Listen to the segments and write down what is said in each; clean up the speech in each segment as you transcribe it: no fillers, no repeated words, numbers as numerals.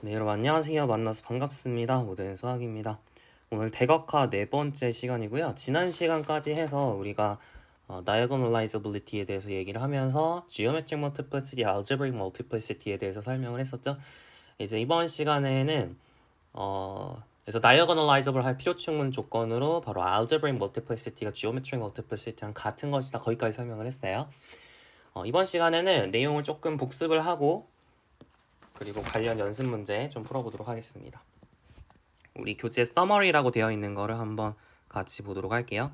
네, 여러분 안녕하세요. 만나서 반갑습니다. 모든 수학입니다. 오늘 대각화 네 번째 시간이고요. 지난 시간까지 해서 우리가 diagonalizability에 대해서 얘기를 하면서 geometric multiplicity, algebraic multiplicity에 대해서 설명을 했었죠. 이제 이번 시간에는 그래서 diagonalizable 할 필요 충분 조건으로 바로 algebraic multiplicity가 geometric multiplicity 랑 같은 것이다. 거기까지 설명을 했어요. 이번 시간에는 내용을 조금 복습을 하고 그리고 관련 연습 문제 좀 풀어보도록 하겠습니다. 우리 교재 summary라고 되어 있는 거를 한번 같이 보도록 할게요.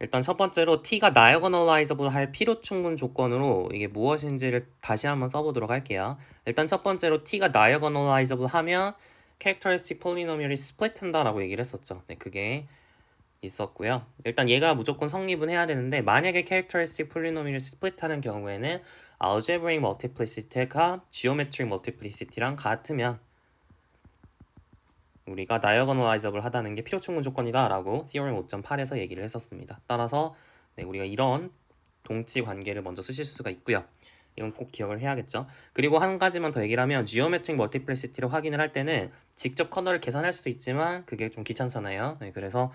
일단 첫 번째로 t가 diagonalizable 할 필요 충분 조건으로 이게 무엇인지를 다시 한번 써보도록 할게요. 일단 첫 번째로 t가 diagonalizable 하면 characteristic polynomial이 split 한다라고 얘기를 했었죠. 네, 그게 있었고요. 일단 얘가 무조건 성립은 해야 되는데 만약에 characteristic polynomial이 split 하는 경우에는 algebraic multiplicity가 geometric multiplicity랑 같으면 우리가 diagonalizable 하다는 게 필요 충분 조건이다 라고 theorem 5.8에서 얘기를 했었습니다. 따라서 네, 우리가 이런 동치 관계를 먼저 쓰실 수가 있고요. 이건 꼭 기억을 해야겠죠. 그리고 한 가지만 더 얘기를 하면 geometric multiplicity를 확인을 할 때는 직접 커널을 계산할 수도 있지만 그게 좀 귀찮잖아요. 네, 그래서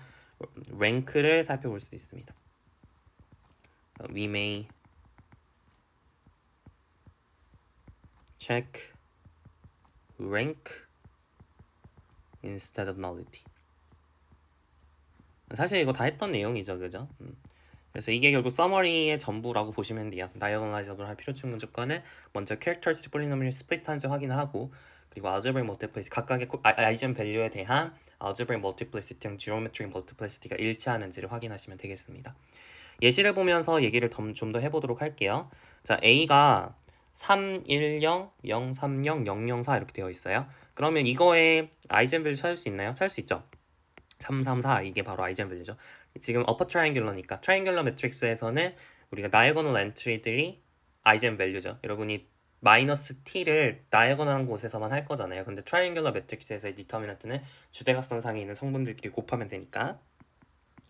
랭크를 살펴볼 수 있습니다. We may check rank instead of nullity. 사실 이거 다 했던 내용이죠, 그죠? 그래서 이게 결국 summary의 전부라고 보시면 돼요. diagonalizable 할 필요 충분 조건은 먼저 characteristic polynomial split한지 확인을 하고 그리고 algebraic multiplicity 각각의 아이젠 밸류에 대한 algebraic multiplicity랑 geometric multiplicity가 일치하는지를 확인하시면 되겠습니다. 예시를 보면서 얘기를 좀 더 해보도록 할게요. 자, A가 3, 1, 0, 0, 3, 0, 0, 0, 4 이렇게 되어 있어요. 그러면 이거의 아이젠밸류 찾을 수 있나요? 찾을 수 있죠. 3, 3, 4 이게 바로 아이젠밸류죠. 지금 upper triangular니까 트라이앵귤러 매트릭스에서는 우리가 diagonal entry들이 아이젠밸류죠. 여러분이 마이너스 t를 다이아고널한 곳에서만 할 거잖아요. 근데 트라이앵귤러 매트릭스에서의 디터미넌트는 주대각선상에 있는 성분들끼리 곱하면 되니까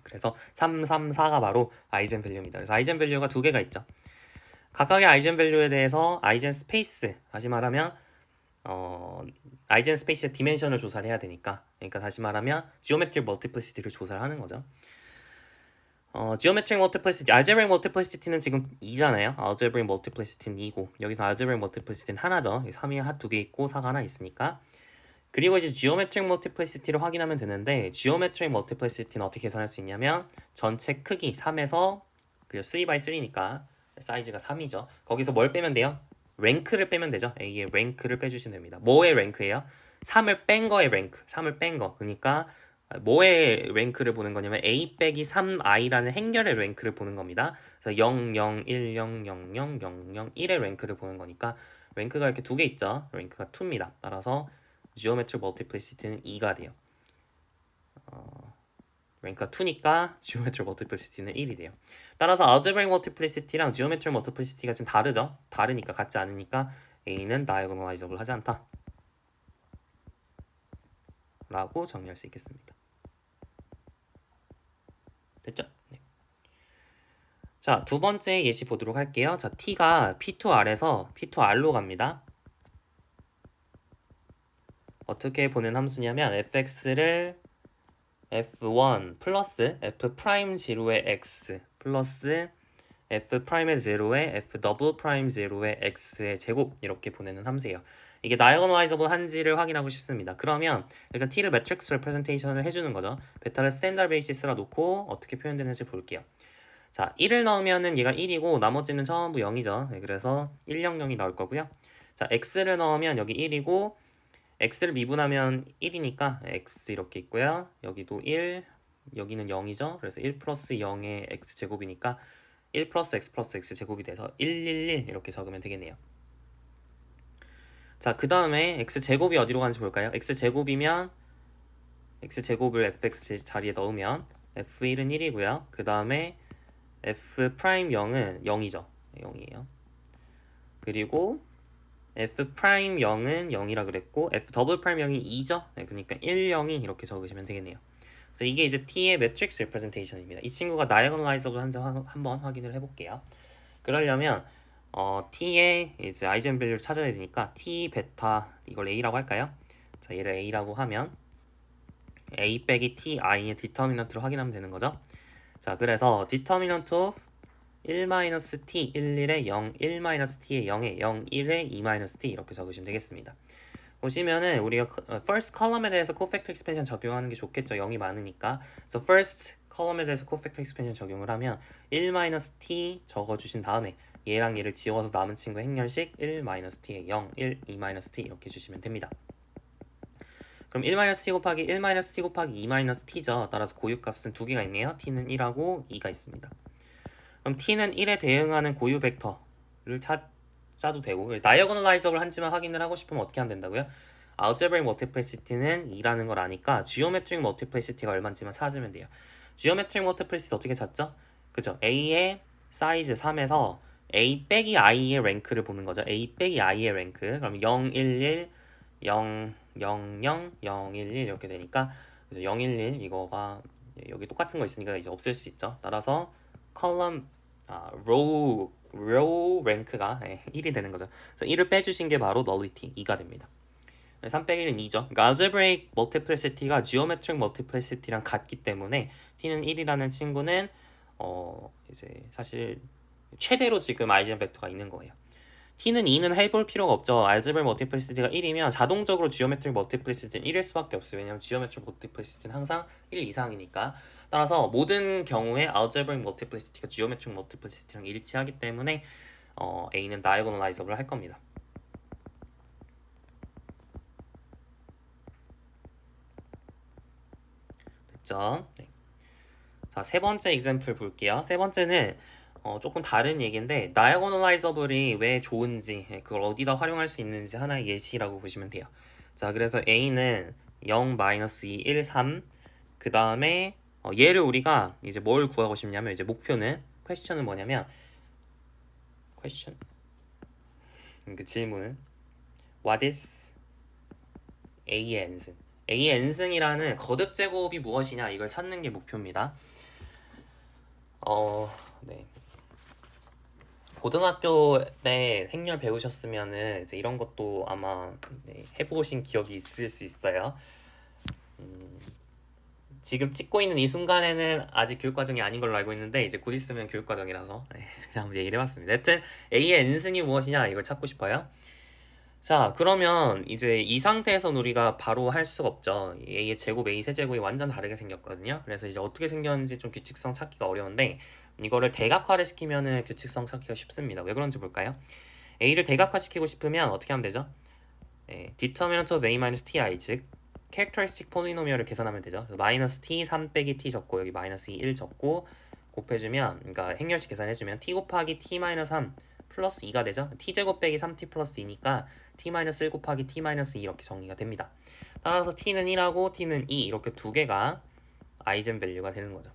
그래서 3, 3, 4가 바로 아이젠밸류입니다. 그래서 아이젠밸류가 두 개가 있죠. 각각의 아이젠밸류에 대해서 아이젠 스페이스, 다시 말하면 아이젠 스페이스의 디멘션을 조사를 해야 되니까, 그러니까 다시 말하면 지오메트릭 멀티플리시티를 조사를 하는 거죠. 지오메트릭 멀티플리시티, 알제브릭 멀티플리시티는 지금 2잖아요. 알제브릭 멀티플리시티는 2고 여기서 알제브릭 멀티플리시티는 하나죠. 3이 두 개 있고 4가 하나 있으니까. 그리고 이제 지오메트릭 멀티플리시티를 확인하면 되는데 지오메트릭 멀티플리시티는 어떻게 계산할 수 있냐면 전체 크기 3에서 그리고 3x3니까 사이즈가 3이죠. 거기서 뭘 빼면 돼요? 랭크를 빼면 되죠. A의 랭크를 빼주시면 됩니다. 뭐의 랭크예요? 3을 뺀 거의 랭크. 3을 뺀 거. 그러니까 뭐의 랭크를 보는 거냐면 A 빼기 3i라는 행렬의 랭크를 보는 겁니다. 그래서 0, 0, 1, 0, 0, 0, 0, 0, 1의 랭크를 보는 거니까 랭크가 이렇게 두 개 있죠. 랭크가 2입니다. 따라서 geometric multiplicity는 2가 돼요. 랭크가 2니까 geometric multiplicity는 1이 돼요. 따라서 algebraic multiplicity랑 geometric multiplicity가 지금 다르죠. 다르니까 같지 않으니까 A는 diagonalizable 하지 않다 라고 정리할 수 있겠습니다. 됐죠? 네. 자, 두 번째 예시 보도록 할게요. 자, T가 P2R에서 P2R로 갑니다. 어떻게 보낸 함수냐면 fx를 f1 플러스 f 프라임 0의 x 플러스 f 프라임의 0의 f 더블 프라임 0의 x의 제곱 이렇게 보내는 함수예요. 이게 diagonalizable 한지를 확인하고 싶습니다. 그러면 일단 t를 매트릭스 레프레젠테이션을 해주는 거죠. 베타를 스탠다드 베이시스라 놓고 어떻게 표현되는지 볼게요. 자, 1을 넣으면은 얘가 1이고 나머지는 전부 0이죠. 네, 그래서 1, 0, 0이 나올 거고요. 자, x를 넣으면 여기 1이고 x를 미분하면 1이니까 x 이렇게 있고요. 여기도 1, 여기는 0이죠. 그래서 1 플러스 0의 x 제곱이니까 1 플러스 x 제곱이 돼서 1, 1, 1 이렇게 적으면 되겠네요. 자, 그 다음에 x 제곱이 어디로 가는지 볼까요? x 제곱이면 x 제곱을 fx 자리에 넣으면 f1은 1이고요. 그 다음에 f 프라임 0은 0이죠. 0이에요. 그리고 f 프라임 0은 0이라 그랬고 f 더블 프라임 0이 2죠. 네, 그러니까 1, 0이 이렇게 적으시면 되겠네요. 그래서 이게 이제 t의 매트릭스 레프레젠테이션입니다. 이 친구가 diagonalizable 한번 확인을 해볼게요. 그러려면 t의 이제 아이젠 밸류를 찾아야 되니까 t 베타 이걸 a라고 할까요? 자, 얘를 a라고 하면 a 빼기 t i의 디터미넌트를 확인하면 되는 거죠. 자, 그래서 디터미넌트 of 1-t 11에 0, 1-t에 0에 0, 1에 2-t 이렇게 적으시면 되겠습니다. 보시면은 우리가 first column에 대해서 cofactor expansion 적용하는 게 좋겠죠. 0이 많으니까. 그래서 first column에 대해서 cofactor expansion 적용을 하면 1-t 적어주신 다음에 얘랑 얘를 지워서 남은 친구 행렬식 1-t에 0, 1, 2-t 이렇게 주시면 됩니다. 그럼 1-t 곱하기 1-t 곱하기 2-t죠. 따라서 고유값은 두 개가 있네요. t는 1하고 2가 있습니다. 그럼 t는 1에 대응하는 고유 벡터를 짜도 되고, 다이어고널라이저블 한지만 확인을 하고 싶으면 어떻게 하면 된다고요? 알제브릭 멀티플리시티는 2라는 걸 아니까 지오메트릭 멀티플리시티가 얼마인지만 찾으면 돼요. 지오메트릭 멀티플리시티 어떻게 찾죠? 그죠? A의 사이즈 3에서 A 빼기 I의 랭크를 보는 거죠. A 빼기 I의 랭크. 그럼 0, 1, 1, 0, 0, 0, 0, 1, 1 이렇게 되니까 그죠? 0, 1, 1 이거가 여기 똑같은 거 있으니까 이제 없앨 수 있죠. 따라서 컬럼 row 랭크가 1이 되는 거죠. 그래서 1을 빼주신 게 바로 nullity 2가 됩니다. 3 빼기 1은 2죠. 그러니까 algebraic multiplicity가 geometric multiplicity랑 같기 때문에 t는 1이라는 친구는 이제 사실 최대로 지금 아이젠 벡터가 있는 거예요. t는 2는 해볼 필요가 없죠. algebraic multiplicity가 1이면 자동적으로 geometric multiplicity는 1일 수밖에 없어요. 왜냐면 geometric multiplicity는 항상 1 이상이니까. 따라서 모든 경우에 algebraic multiplicity가 geometric multiplicity랑 일치하기 때문에 A는 diagonalizable 할 겁니다. 됐죠? 네. 자, 세 번째 example 볼게요. 세 번째는 조금 다른 얘기인데 diagonalizable이 왜 좋은지 그걸 어디다 활용할 수 있는지 하나의 예시라고 보시면 돼요. 자, 그래서 A는 0, -2, 1, 3 그 다음에 얘를 우리가 이제 뭘 구하고 싶냐면 이제 목표는 question은 뭐냐면 question 그 질문은 what is A의 n승 A의 n승이라는 거듭 제곱이 무엇이냐 이걸 찾는 게 목표입니다. 네. 고등학교 때 행렬 배우셨으면은 이제 이런 것도 아마 해보신 기억이 있을 수 있어요. 지금 찍고 있는 이 순간에는 아직 교육과정이 아닌 걸로 알고 있는데 이제 곧 있으면 교육과정이라서 그냥 얘기를 해봤습니다. 하여튼 A의 n승이 무엇이냐 이걸 찾고 싶어요. 자, 그러면 이제 이 상태에서 우리가 바로 할 수가 없죠. A의 제곱, A 세제곱이 완전 다르게 생겼거든요. 그래서 이제 어떻게 생겼는지 좀 규칙성 찾기가 어려운데 이거를 대각화를 시키면은 규칙성 찾기가 쉽습니다. 왜 그런지 볼까요? A를 대각화시키고 싶으면 어떻게 하면 되죠? determinant of A-ti 즉 characteristic polynomial을 계산하면 되죠. 그래서 마이너스 t 3 빼기 t 적고 여기 마이너스 1 적고 곱해주면 그러니까 행렬식 계산해주면 t 곱하기 t 마이너스 3 플러스 2가 되죠. t제곱 빼기 3t 플러스 2니까 t 마이너스 1 곱하기 t 마이너스 2 이렇게 정리가 됩니다. 따라서 t는 1하고 t는 2 이렇게 두 개가 아이젠 밸류가 되는 거죠.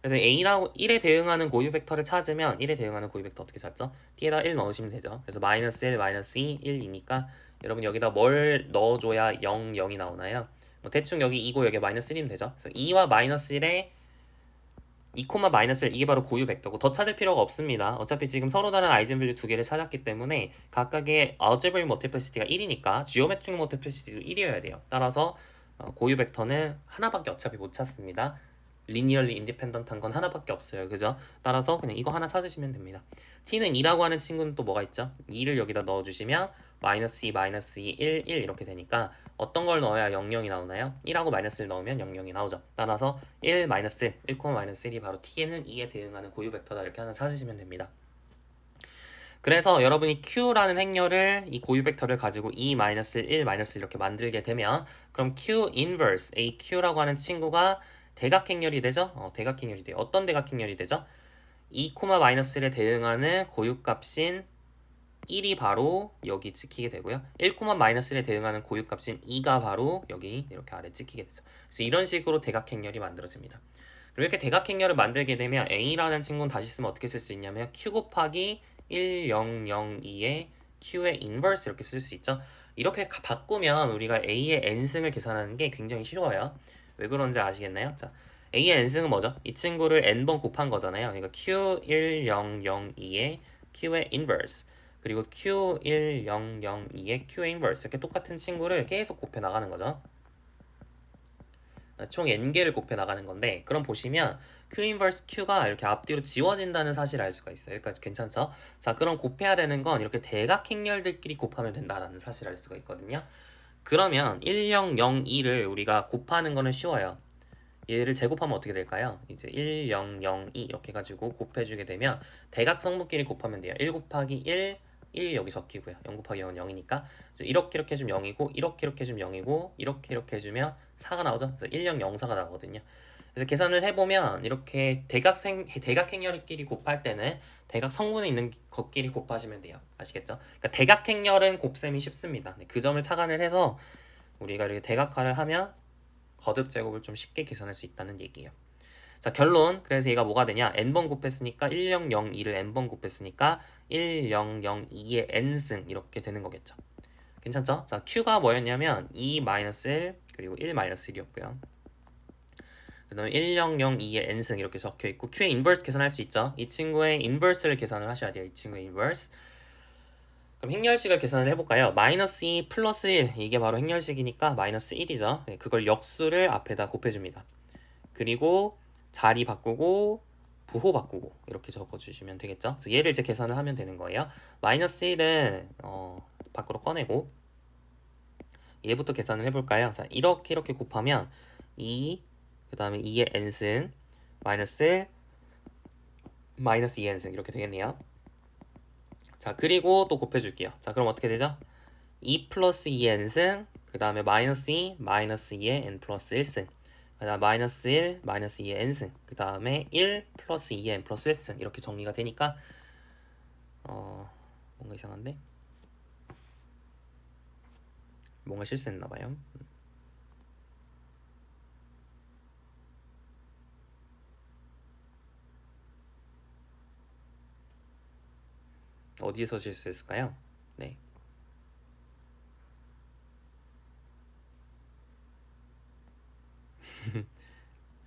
그래서 A라고 1에 대응하는 고유 벡터를 찾으면 1에 대응하는 고유 벡터 어떻게 찾죠? t에다 1 넣으시면 되죠. 그래서 마이너스 1, 마이너스 2, 1, 2니까 여러분 여기다 뭘 넣어줘야 0, 0이 나오나요? 뭐 대충 여기 2고 여기 마이너스 1이면 되죠. 그래서 2와 마이너스 1에 2, 마이너스 1 이게 바로 고유 벡터고 더 찾을 필요가 없습니다. 어차피 지금 서로 다른 아이젠 밸류 두 개를 찾았기 때문에 각각의 algebraic multiplicity가 1이니까 geometric multiplicity도 1이어야 돼요. 따라서 고유 벡터는 하나밖에 어차피 못 찾습니다. linearly independent 한 건 하나밖에 없어요. 그죠? 따라서 그냥 이거 하나 찾으시면 됩니다. t는 2라고 하는 친구는 또 뭐가 있죠? 2를 여기다 넣어주시면 마이너스 2, 마이너스 2, 1, 1 이렇게 되니까 어떤 걸 넣어야 0, 0이 나오나요? 1하고 마이너스 1 넣으면 0, 0이 나오죠. 따라서 1, 마이너스 1, 1, 마이너스 1이 바로 t에는 2에 대응하는 고유 벡터다 이렇게 하나 찾으시면 됩니다. 그래서 여러분이 Q라는 행렬을 이 고유 벡터를 가지고 2, 마이너스 1, 마이너스 이렇게 만들게 되면 그럼 Q inverse AQ라고 하는 친구가 대각행렬이 되죠? 대각행렬이 돼요. 어떤 대각행렬이 되죠? 2, 마이너스 1에 대응하는 고유값인 1이 바로 여기 찍히게 되고요. 1, 마이너스 1에 대응하는 고유값인 2가 바로 여기 이렇게 아래 찍히게 되죠. 그래서 이런 식으로 대각행렬이 만들어집니다. 그리고 이렇게 대각행렬을 만들게 되면 A라는 친구는 다시 쓰면 어떻게 쓸 수 있냐면 Q 곱하기 1, 0, 0, 2의 Q의 인버스 이렇게 쓸 수 있죠. 이렇게 바꾸면 우리가 A의 n승을 계산하는 게 굉장히 쉬워요. 왜 그런지 아시겠나요? 자, A의 n승은 뭐죠? 이 친구를 n번 곱한 거잖아요. 그러니까 Q1, 0, 0, 2의 Q의 inverse 그리고 Q1, 0, 0, 2의 Q 인버스 이렇게 똑같은 친구를 계속 곱해 나가는 거죠. 총 n개를 곱해 나가는 건데, 그럼 보시면 Q 인버스 Q가 이렇게 앞뒤로 지워진다는 사실을 알 수가 있어요. 여기까지 괜찮죠? 자, 그럼 곱해야 되는 건 이렇게 대각 행렬들끼리 곱하면 된다라는 사실을 알 수가 있거든요. 그러면 1, 0, 0, 2를 우리가 곱하는 거는 쉬워요. 얘를 제곱하면 어떻게 될까요? 이제 1, 0, 0, 2 이렇게 해가지고 곱해주게 되면 대각성분끼리 곱하면 돼요. 1 곱하기 1, 1 여기 적히고요. 0 곱하기 0은 0이니까 이렇게 해주면 0이고 이렇게 해주면 0이고 이렇게 해주면 4가 나오죠. 그래서 1, 0, 0, 4가 나오거든요. 그래서 계산을 해보면 이렇게 대각행렬끼리 곱할 때는 대각성분에 있는 것끼리 곱하시면 돼요. 아시겠죠? 그러니까 대각행렬은 곱셈이 쉽습니다. 그 점을 착안을 해서 우리가 이렇게 대각화를 하면 거듭 제곱을 좀 쉽게 계산할 수 있다는 얘기예요. 자, 결론. 그래서 얘가 뭐가 되냐? n번 곱했으니까 1, 0, 0, 2를 n번 곱했으니까 1, 0, 0, 2의 n승 이렇게 되는 거겠죠. 괜찮죠? 자, q가 뭐였냐면 2-1 그리고 1-1이었고요. 그 다음에 1, 0, 0, 2의 n승 이렇게 적혀있고 q의 인버스 계산할 수 있죠. 이 친구의 인버스를 계산을 하셔야 돼요. 이 친구의 인버스. 그럼 행렬식을 계산을 해볼까요? 마이너스 2 플러스 1 이게 바로 행렬식이니까 마이너스 1이죠. 네, 그걸 역수를 앞에다 곱해줍니다. 그리고 자리 바꾸고 부호 바꾸고 이렇게 적어주시면 되겠죠. 그래서 얘를 이제 계산을 하면 되는 거예요. 마이너스 1은 밖으로 꺼내고 얘부터 계산을 해볼까요? 자, 이렇게 곱하면 2, 그 다음에 2의 n승 마이너스 1, 마이너스 2의 n승 이렇게 되겠네요. 자, 그리고 또 곱해줄게요. 자, 그럼 어떻게 되죠? 2 플러스 2의 n승 그 다음에 마이너스 2, 마이너스 2의 n 플러스 1승 그 다음 마이너스 1, 마이너스 2의 n승 그 다음에 1 플러스 2의 n 플러스 1승 이렇게 정리가 되니까 뭔가 이상한데? 뭔가 실수했나봐요. 어디에서 실수했을까요? 네.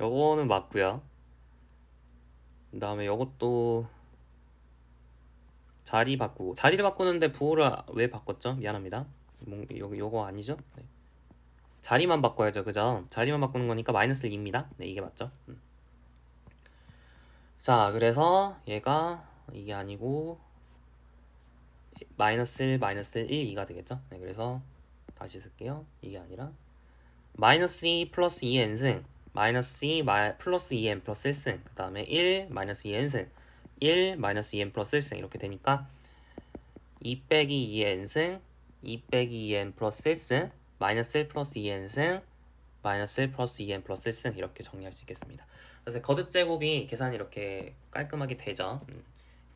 요거는 맞고요. 그 다음에 요것도 자리를 바꾸는데 부호를 왜 바꿨죠? 미안합니다. 요거 아니죠? 네. 자리만 바꿔야죠, 그죠? 자리만 바꾸는 거니까 마이너스 2입니다. 네, 이게 맞죠? 자, 그래서 얘가 이게 아니고 마이너스 1, 마이너스 1, 2가 되겠죠? 네, 그래서 다시 쓸게요. 이게 아니라 마이너스 2 플러스 2n승 마이너스 2 플러스 2n 플러스 1승 그 다음에 1 마이너스 2n승 1 마이너스 2n 플러스 1승 이렇게 되니까 2 빼기 2n승 2 빼기 2n 플러스 1승 마이너스 1 플러스 2n승 마이너스 1 플러스 2n 플러스 1승 이렇게 정리할 수 있겠습니다. 그래서 거듭 제곱이 계산이 이렇게 깔끔하게 되죠.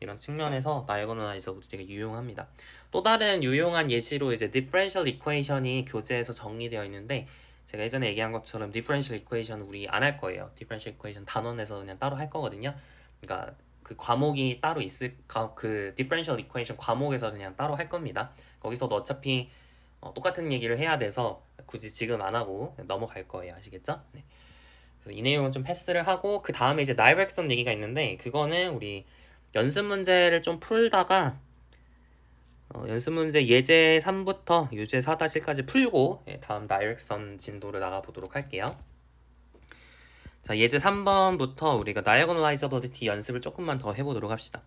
이런 측면에서 다이어고널라이저도 되게 유용합니다. 또 다른 유용한 예시로 이제 디퍼런셜 이퀘이션이 교재에서 정리되어 있는데 제가 예전에 얘기한 것처럼 디퍼런셜 이퀘이션 우리 안 할 거예요. 디퍼런셜 이퀘이션 단원에서 그냥 따로 할 거거든요. 그러니까 그 과목이 따로 그 디퍼런셜 이퀘이션 과목에서 그냥 따로 할 겁니다. 거기서도 어차피 똑같은 얘기를 해야 돼서 굳이 지금 안 하고 넘어갈 거예요. 아시겠죠? 네. 그래서 이 내용은 좀 패스를 하고 그 다음에 이제 다이렉선 얘기가 있는데 그거는 우리 연습 문제를 좀 풀다가 연습 문제 예제 3부터 유제 4-1까지 풀고 다음 다이렉선 진도를 나가보도록 할게요. 자, 예제 3번부터 우리가 diagonalizability 연습을 조금만 더 해보도록 합시다.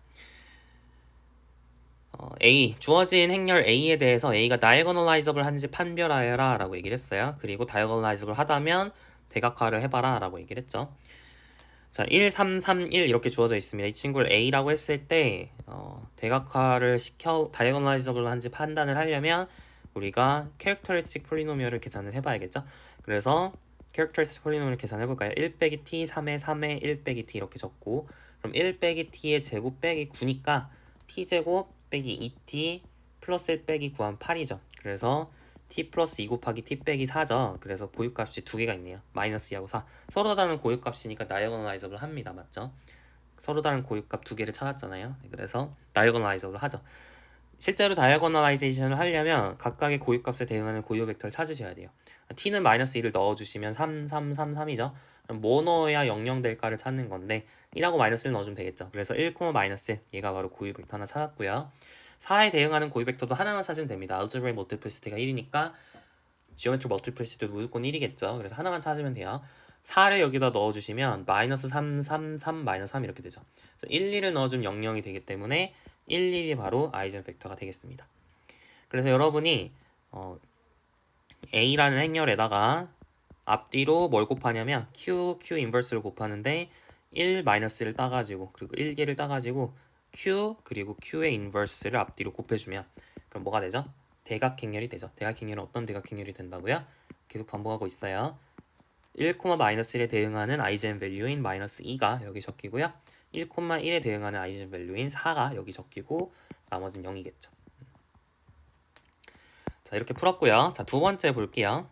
A, 주어진 행렬 A에 대해서 A가 diagonalizable 한지 판별하여라 라고 얘기를 했어요. 그리고 diagonalizable 하다면 대각화를 해봐라 라고 얘기를 했죠. 자, 1, 3, 3, 1 이렇게 주어져 있습니다. 이 친구를 A라고 했을 때 대각화를 시켜 다이어고널라이저블 한지 판단을 하려면 우리가 캐릭터리스틱 폴리노미얼을 계산을 해봐야겠죠. 그래서 캐릭터리스틱 폴리노미얼 계산해볼까요? 1 빼기 t 3에 3에 1 빼기 t 이렇게 적고 그럼 1 빼기 t의 제곱 빼기 9니까 t제곱 빼기 2t 플러스 1 빼기 9하면 8이죠. 그래서 t 플러스 2 곱하기 t 빼기 4죠. 그래서 고유값이 두 개가 있네요. 마이너스 2하고 4. 서로 다른 고유값이니까 다이어고널라이저블 합니다. 맞죠? 서로 다른 고유값 두 개를 찾았잖아요. 그래서 다이어고널라이저블 하죠. 실제로 다이어고널라이제이션을 하려면 각각의 고유값에 대응하는 고유 벡터를 찾으셔야 돼요. t는 마이너스 2를 넣어주시면 3, 3, 3, 3이죠. 그럼 뭐 넣어야 0, 0 될까를 찾는 건데 1하고 마이너스 1 넣어주면 되겠죠. 그래서 1, 마이너스 1 얘가 바로 고유 벡터 하나 찾았고요. 4에 대응하는 고유 벡터도 하나만 찾으면 됩니다. algebraic multiplicity가 1이니까 geometric multiplicity도 무조건 1이겠죠. 그래서 하나만 찾으면 돼요. 4를 여기다 넣어주시면 마이너스 3, 3, 3, 마이너스 3 이렇게 되죠. 그래서 1, 2를 넣어주면 0, 0이 되기 때문에 1, 1이 바로 아이젠 벡터가 되겠습니다. 그래서 여러분이 A라는 행렬에다가 앞뒤로 뭘 곱하냐면 Q 인버스를 곱하는데 1-1을 따가지고 그리고 1개를 따가지고 Q 그리고 Q의 인버스를 앞뒤로 곱해주면 그럼 뭐가 되죠? 대각행렬이 되죠. 대각행렬은 어떤 대각행렬이 된다고요? 계속 반복하고 있어요. 1,-1에 대응하는 아이젠 밸류인 마이너스 2가 여기 적히고요. 1,1에 대응하는 아이젠 밸류인 4가 여기 적히고 나머지는 0이겠죠. 자, 이렇게 풀었고요. 자, 두 번째 볼게요.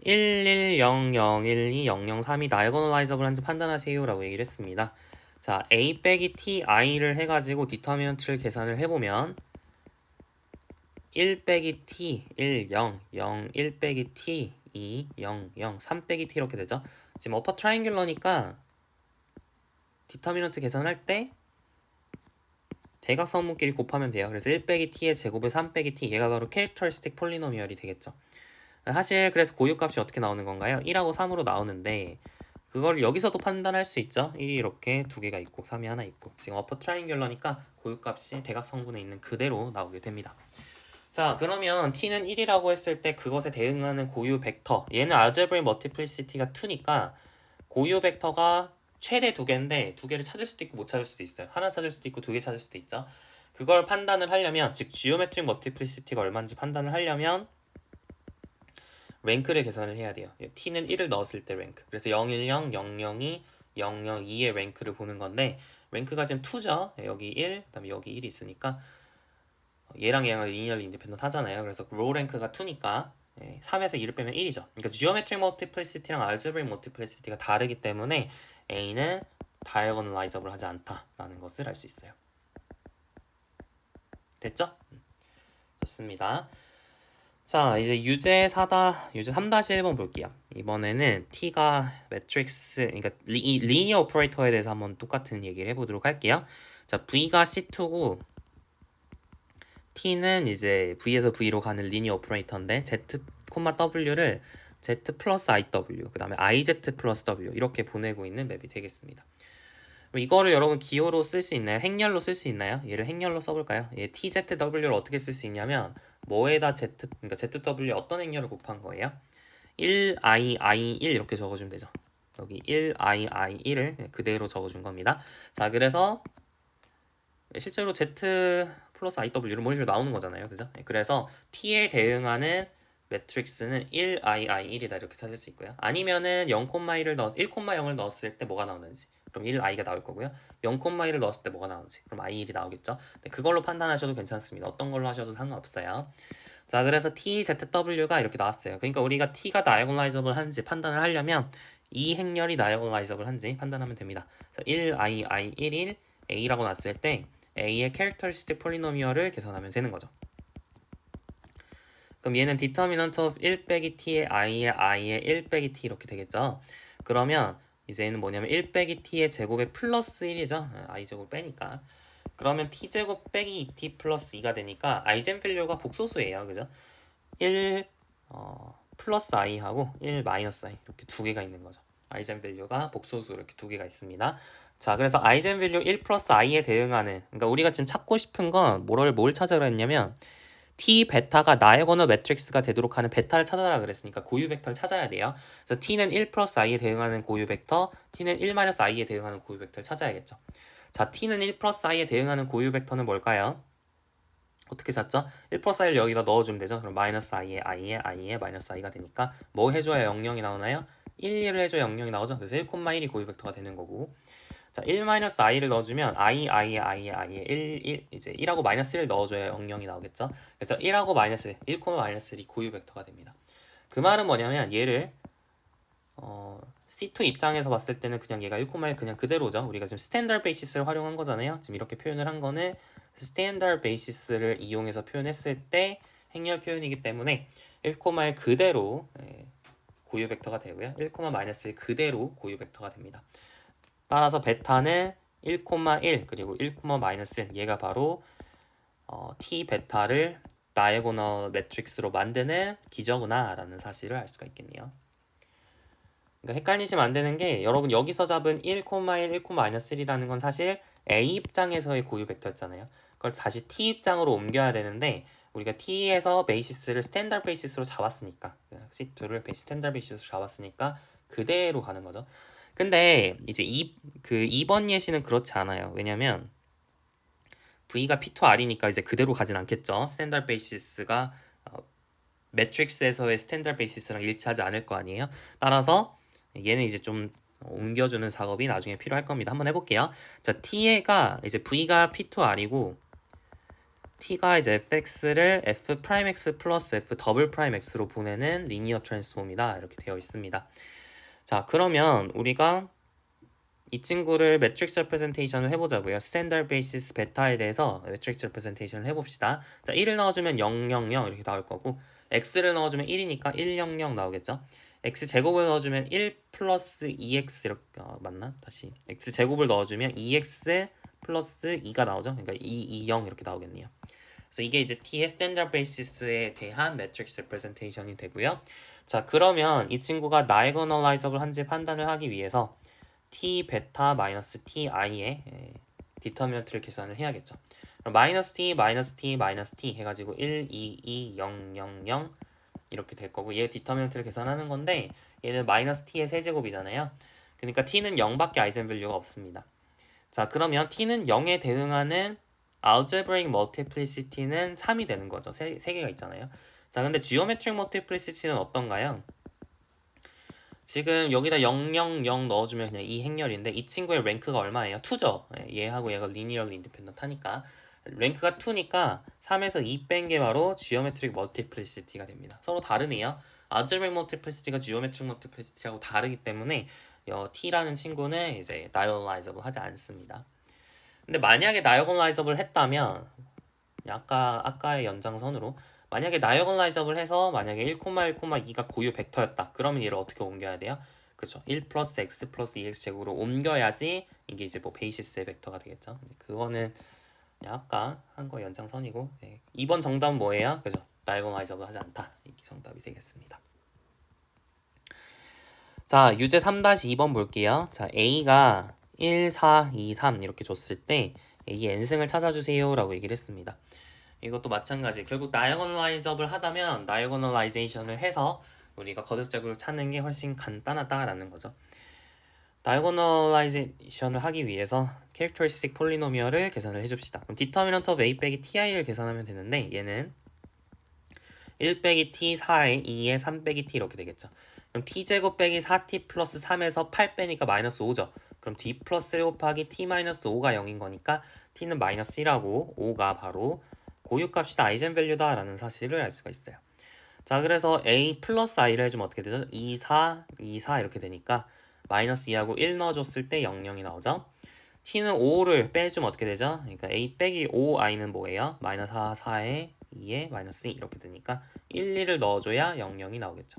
1, 1, 0, 0, 1, 2, 0, 0, 3이 다이고널라이저블한지 판단하세요 라고 얘기를 했습니다. 자, a 빼기 t i를 해가지고 디터미넌트를 계산을 해보면 1 빼기 t 1, 0, 0, 1 빼기 t 2, 0, 0, 3 빼기 t 이렇게 되죠. 지금 어퍼 트라이앵귤러니까 디터미넌트 계산할 때 대각선분끼리 곱하면 돼요. 그래서 1 빼기 t의 제곱에 3 빼기 t 얘가 바로 캐릭터리스틱 폴리노미얼이 되겠죠. 사실 그래서 고유값이 어떻게 나오는 건가요? 1하고 3으로 나오는데 그걸 여기서도 판단할 수 있죠. 1이 이렇게 두 개가 있고 3이 하나 있고 지금 어퍼 트라이앵귤러니까 고유값이 대각성분에 있는 그대로 나오게 됩니다. 자, 그러면 t는 1이라고 했을 때 그것에 대응하는 고유 벡터 얘는 algebraic multiplicity가 2니까 고유 벡터가 최대 두 개인데 두 개를 찾을 수도 있고 못 찾을 수도 있어요. 하나 찾을 수도 있고 두 개 찾을 수도 있죠. 그걸 판단을 하려면 즉 geometric multiplicity가 얼마인지 판단을 하려면 랭크를 계산을 해야 돼요. t는 1을 넣었을 때 랭크. 그래서 010, 002, 002의 랭크를 보는 건데 랭크가 지금 2죠. 여기 1, 그다음에 여기 1이 있으니까 얘랑 얘랑 리니얼리 인디펜던트 하잖아요. 그래서 로 랭크가 2니까 3에서 2를 빼면 1이죠. 그러니까 geometric multiplicity랑 algebraic multiplicity가 다르기 때문에 A는 diagonalizable 하지 않다라는 것을 알 수 있어요. 됐죠? 좋습니다. 자, 이제 유제 3-1번 볼게요. 이번에는 t가 매트릭스, 그러니까 리니어 오퍼레이터에 대해서 한번 똑같은 얘기를 해보도록 할게요. 자, v가 c2고 t는 이제 v에서 v로 가는 리니어 오퍼레이터인데 z, w를 z 플러스 iw, 그 다음에 iz 플러스 w 이렇게 보내고 있는 맵이 되겠습니다. 그럼 이거를 여러분 기호로 쓸 수 있나요? 행렬로 쓸 수 있나요? 얘를 행렬로 써볼까요? 얘 TZW를 어떻게 쓸 수 있냐면 뭐에다 Z, 그러니까 ZW에 어떤 행렬을 곱한 거예요? 1i1 이렇게 적어주면 되죠. 여기 1i1을 그대로 적어준 겁니다. 자, 그래서 실제로 Z 플러스 IW를 뭐 이런 식으로 나오는 거잖아요. 그죠? 그래서 T에 대응하는 매트릭스는 1i1이다 이렇게 찾을 수 있고요. 아니면은 1,0을 넣었을 때 뭐가 나오는지 그럼 1i가 나올 거고요. 0,1을 넣었을 때 뭐가 나오는지 그럼 i1이 나오겠죠. 네, 그걸로 판단하셔도 괜찮습니다. 어떤 걸로 하셔도 상관없어요. 자, 그래서 TZW가 이렇게 나왔어요. 그러니까 우리가 T가 diagonalizable 한지 판단을 하려면 이 행렬이 diagonalizable 한지 판단하면 됩니다. 그래서 1i1일 A라고 났을 때 A의 characteristic polynomial을 계산하면 되는 거죠. 그럼 얘는 determinant of 1 빼기 t의 i의 1 빼기 t 이렇게 되겠죠. 그러면 이제 얘는 뭐냐면 1 빼기 t의 제곱에 플러스 1이죠. i제곱 빼니까. 그러면 t제곱 빼기 2t 플러스 2가 되니까 아이젠밸류가 복소수예요. 그죠? 1 플러스 i하고 1 마이너스 i 이렇게 두 개가 있는 거죠. 아이젠밸류가 복소수 이렇게 두 개가 있습니다. 자, 그래서 아이젠밸류 1 플러스 i에 대응하는, 그러니까 우리가 지금 찾고 싶은 건 뭘 찾으라 했냐면 t 베타가 다이아고널 매트릭스가 되도록 하는 베타를 찾아라 그랬으니까 고유 벡터를 찾아야 돼요. 그래서 t는 1 플러스 i에 대응하는 고유 벡터, t는 1 마이너스 i에 대응하는 고유 벡터를 찾아야겠죠. 자, t는 1 플러스 i에 대응하는 고유 벡터는 뭘까요? 어떻게 찾죠? 1 플러스 i를 여기다 넣어주면 되죠. 그럼 마이너스 i에 마이너스 i가 되니까 뭐 해줘야 0,0이 나오나요? 1, 2를 해줘야 0,0이 나오죠. 그래서 1,1이 고유 벡터가 되는 거고, 자, 1 마이너스 i를 넣어주면 i에 1 이제 1하고 마이너스 1을 넣어줘야 0,0이 나오겠죠. 그래서 1하고 마이너스 1, 마이너스 1이 고유 벡터가 됩니다. 그 말은 뭐냐면 얘를 C2 입장에서 봤을 때는 그냥 얘가 1,1 그냥 그대로죠. 우리가 지금 스탠다드 베이시스를 활용한 거잖아요. 지금 이렇게 표현을 한 거는 스탠다드 베이시스를 이용해서 표현했을 때 행렬 표현이기 때문에 1,1 그대로 고유 벡터가 되고요. 1, 마이너스 1 그대로 고유 벡터가 됩니다. 따라서 베타는 1,1 그리고 1, 마이너스 1 얘가 바로 t 베타를 다이애고널 매트릭스로 만드는 기저구나 라는 사실을 알 수가 있겠네요. 그러니까 헷갈리시면 안 되는 게 여러분 여기서 잡은 1, 1, 1,-1이라는 건 사실 A 입장에서의 고유 벡터였잖아요. 그걸 다시 T 입장으로 옮겨야 되는데 우리가 T에서 베이시스를 스탠다드 베이시스로 잡았으니까 C2를 스탠다드 베이시스로 잡았으니까 그대로 가는 거죠. 근데 이제 그 2번 예시는 그렇지 않아요. 왜냐면 V가 P2R이니까 이제 그대로 가진 않겠죠. 스탠다드 베이시스가 매트릭스에서의 스탠다드 베이시스랑 일치하지 않을 거 아니에요. 따라서 얘는 이제 좀 옮겨주는 작업이 나중에 필요할 겁니다. 한번 해볼게요. 자, T가 이제 V가 P2R이고 T가 이제 fx를 f'(x) 플러스 f'(x로 보내는 리니어 트랜스폼이다. 이렇게 되어 있습니다. 자, 그러면 우리가 이 친구를 매트릭스 레프레젠테이션을 해보자고요. 스탠다드 베이시스 베타에 대해서 매트릭스 레프레젠테이션을 해봅시다. 자, 1을 넣어주면 0, 0, 0 이렇게 나올 거고 x를 넣어주면 1이니까 1, 0, 0 나오겠죠. x제곱을 넣어주면 1 플러스 2x 이렇게 맞나? 다시 x제곱을 넣어주면 2x 플러스 2가 나오죠. 그러니까 2, 2, 0 이렇게 나오겠네요. 그래서 이게 이제 t의 스탠다드 베이시스에 대한 매트릭스 레프레젠테이션이 되고요. 자, 그러면 이 친구가 다이고널라이저블 한지 판단을 하기 위해서 t 베타 마이너스 ti의 디터미넌트를 계산을 해야겠죠. 그럼 마이너스 t 마이너스 t 마이너스 t 해가지고 1, 2, 2, 0, 0, 0 이렇게 될 거고 얘 디터미넌트를 계산하는 건데 얘는 마이너스 t의 세제곱이잖아요. 그러니까 t는 0밖에 아이젠밸류가 없습니다. 자, 그러면 t는 0에 대응하는 algebraic multiplicity는 3이 되는 거죠. 세 개가 있잖아요. 자, 근데 geometric multiplicity는 어떤가요? 지금 여기다 0, 0, 0 넣어주면 그냥 이 행렬인데 이 친구의 랭크가 얼마예요? 2죠. 얘하고 얘가 linearly independent 하니까 랭크가 2니까 3에서 2 뺀 게 바로 geometric multiplicity가 됩니다. 서로 다르네요. algebraic multiplicity가 geometric multiplicity하고 다르기 때문에 t라는 친구는 이제 diagonalizable 하지 않습니다. 근데 만약에 diagonalizable 했다면 아까의 연장선으로 만약에 다이어곤라이저블 해서 만약에 1, 1,2가 고유 벡터였다. 그러면 얘를 어떻게 옮겨야 돼요? 그쵸. 1 플러스 x 플러스 2x 제곱으로 옮겨야지 이게 이제 뭐 베이시스의 벡터가 되겠죠. 그거는 아까 한 거 연장선이고 2번 정답은 뭐예요? 그죠. 다이어곤라이저블 하지 않다. 이게 정답이 되겠습니다. 자, 유제 3-2번 볼게요. 자, A가 1, 4, 2, 3 이렇게 줬을 때 A의 n승을 찾아주세요 라고 얘기를 했습니다. 이것도 마찬가지. 결국 다이어고널라이저블 하다면 다이어고널라이제이션을 해서 우리가 거듭제곱을 찾는 게 훨씬 간단하다라는 거죠. 다이어고널라이제이션을 하기 위해서 캐릭터리스틱 폴리노미얼을 계산을 해줍시다. 그럼 디터미넌트 오브 a 빼기 ti를 계산하면 되는데 얘는 1 빼기 t 4에 2에 3 빼기 t 이렇게 되겠죠. 그럼 t제곱 빼기 4t 플러스 3에서 8 빼니까 마이너스 5죠. 그럼 d 플러스 1 곱하기 t 마이너스 5가 0인 거니까 t는 마이너스 1하고 5가 바로 고유값이 다 아이젠밸류다 라는 사실을 알 수가 있어요. 자, 그래서 a 플러스 i를 해주면 어떻게 되죠? 2, 4, 2, 4 이렇게 되니까 마이너스 2하고 1 넣어줬을 때 0, 0이 나오죠. t는 5를 빼주면 어떻게 되죠? 그러니까 a 빼기 5i는 뭐예요? 마이너스 4, 4에 2에 마이너스 2 이렇게 되니까 1, 2를 넣어줘야 0, 0이 나오겠죠.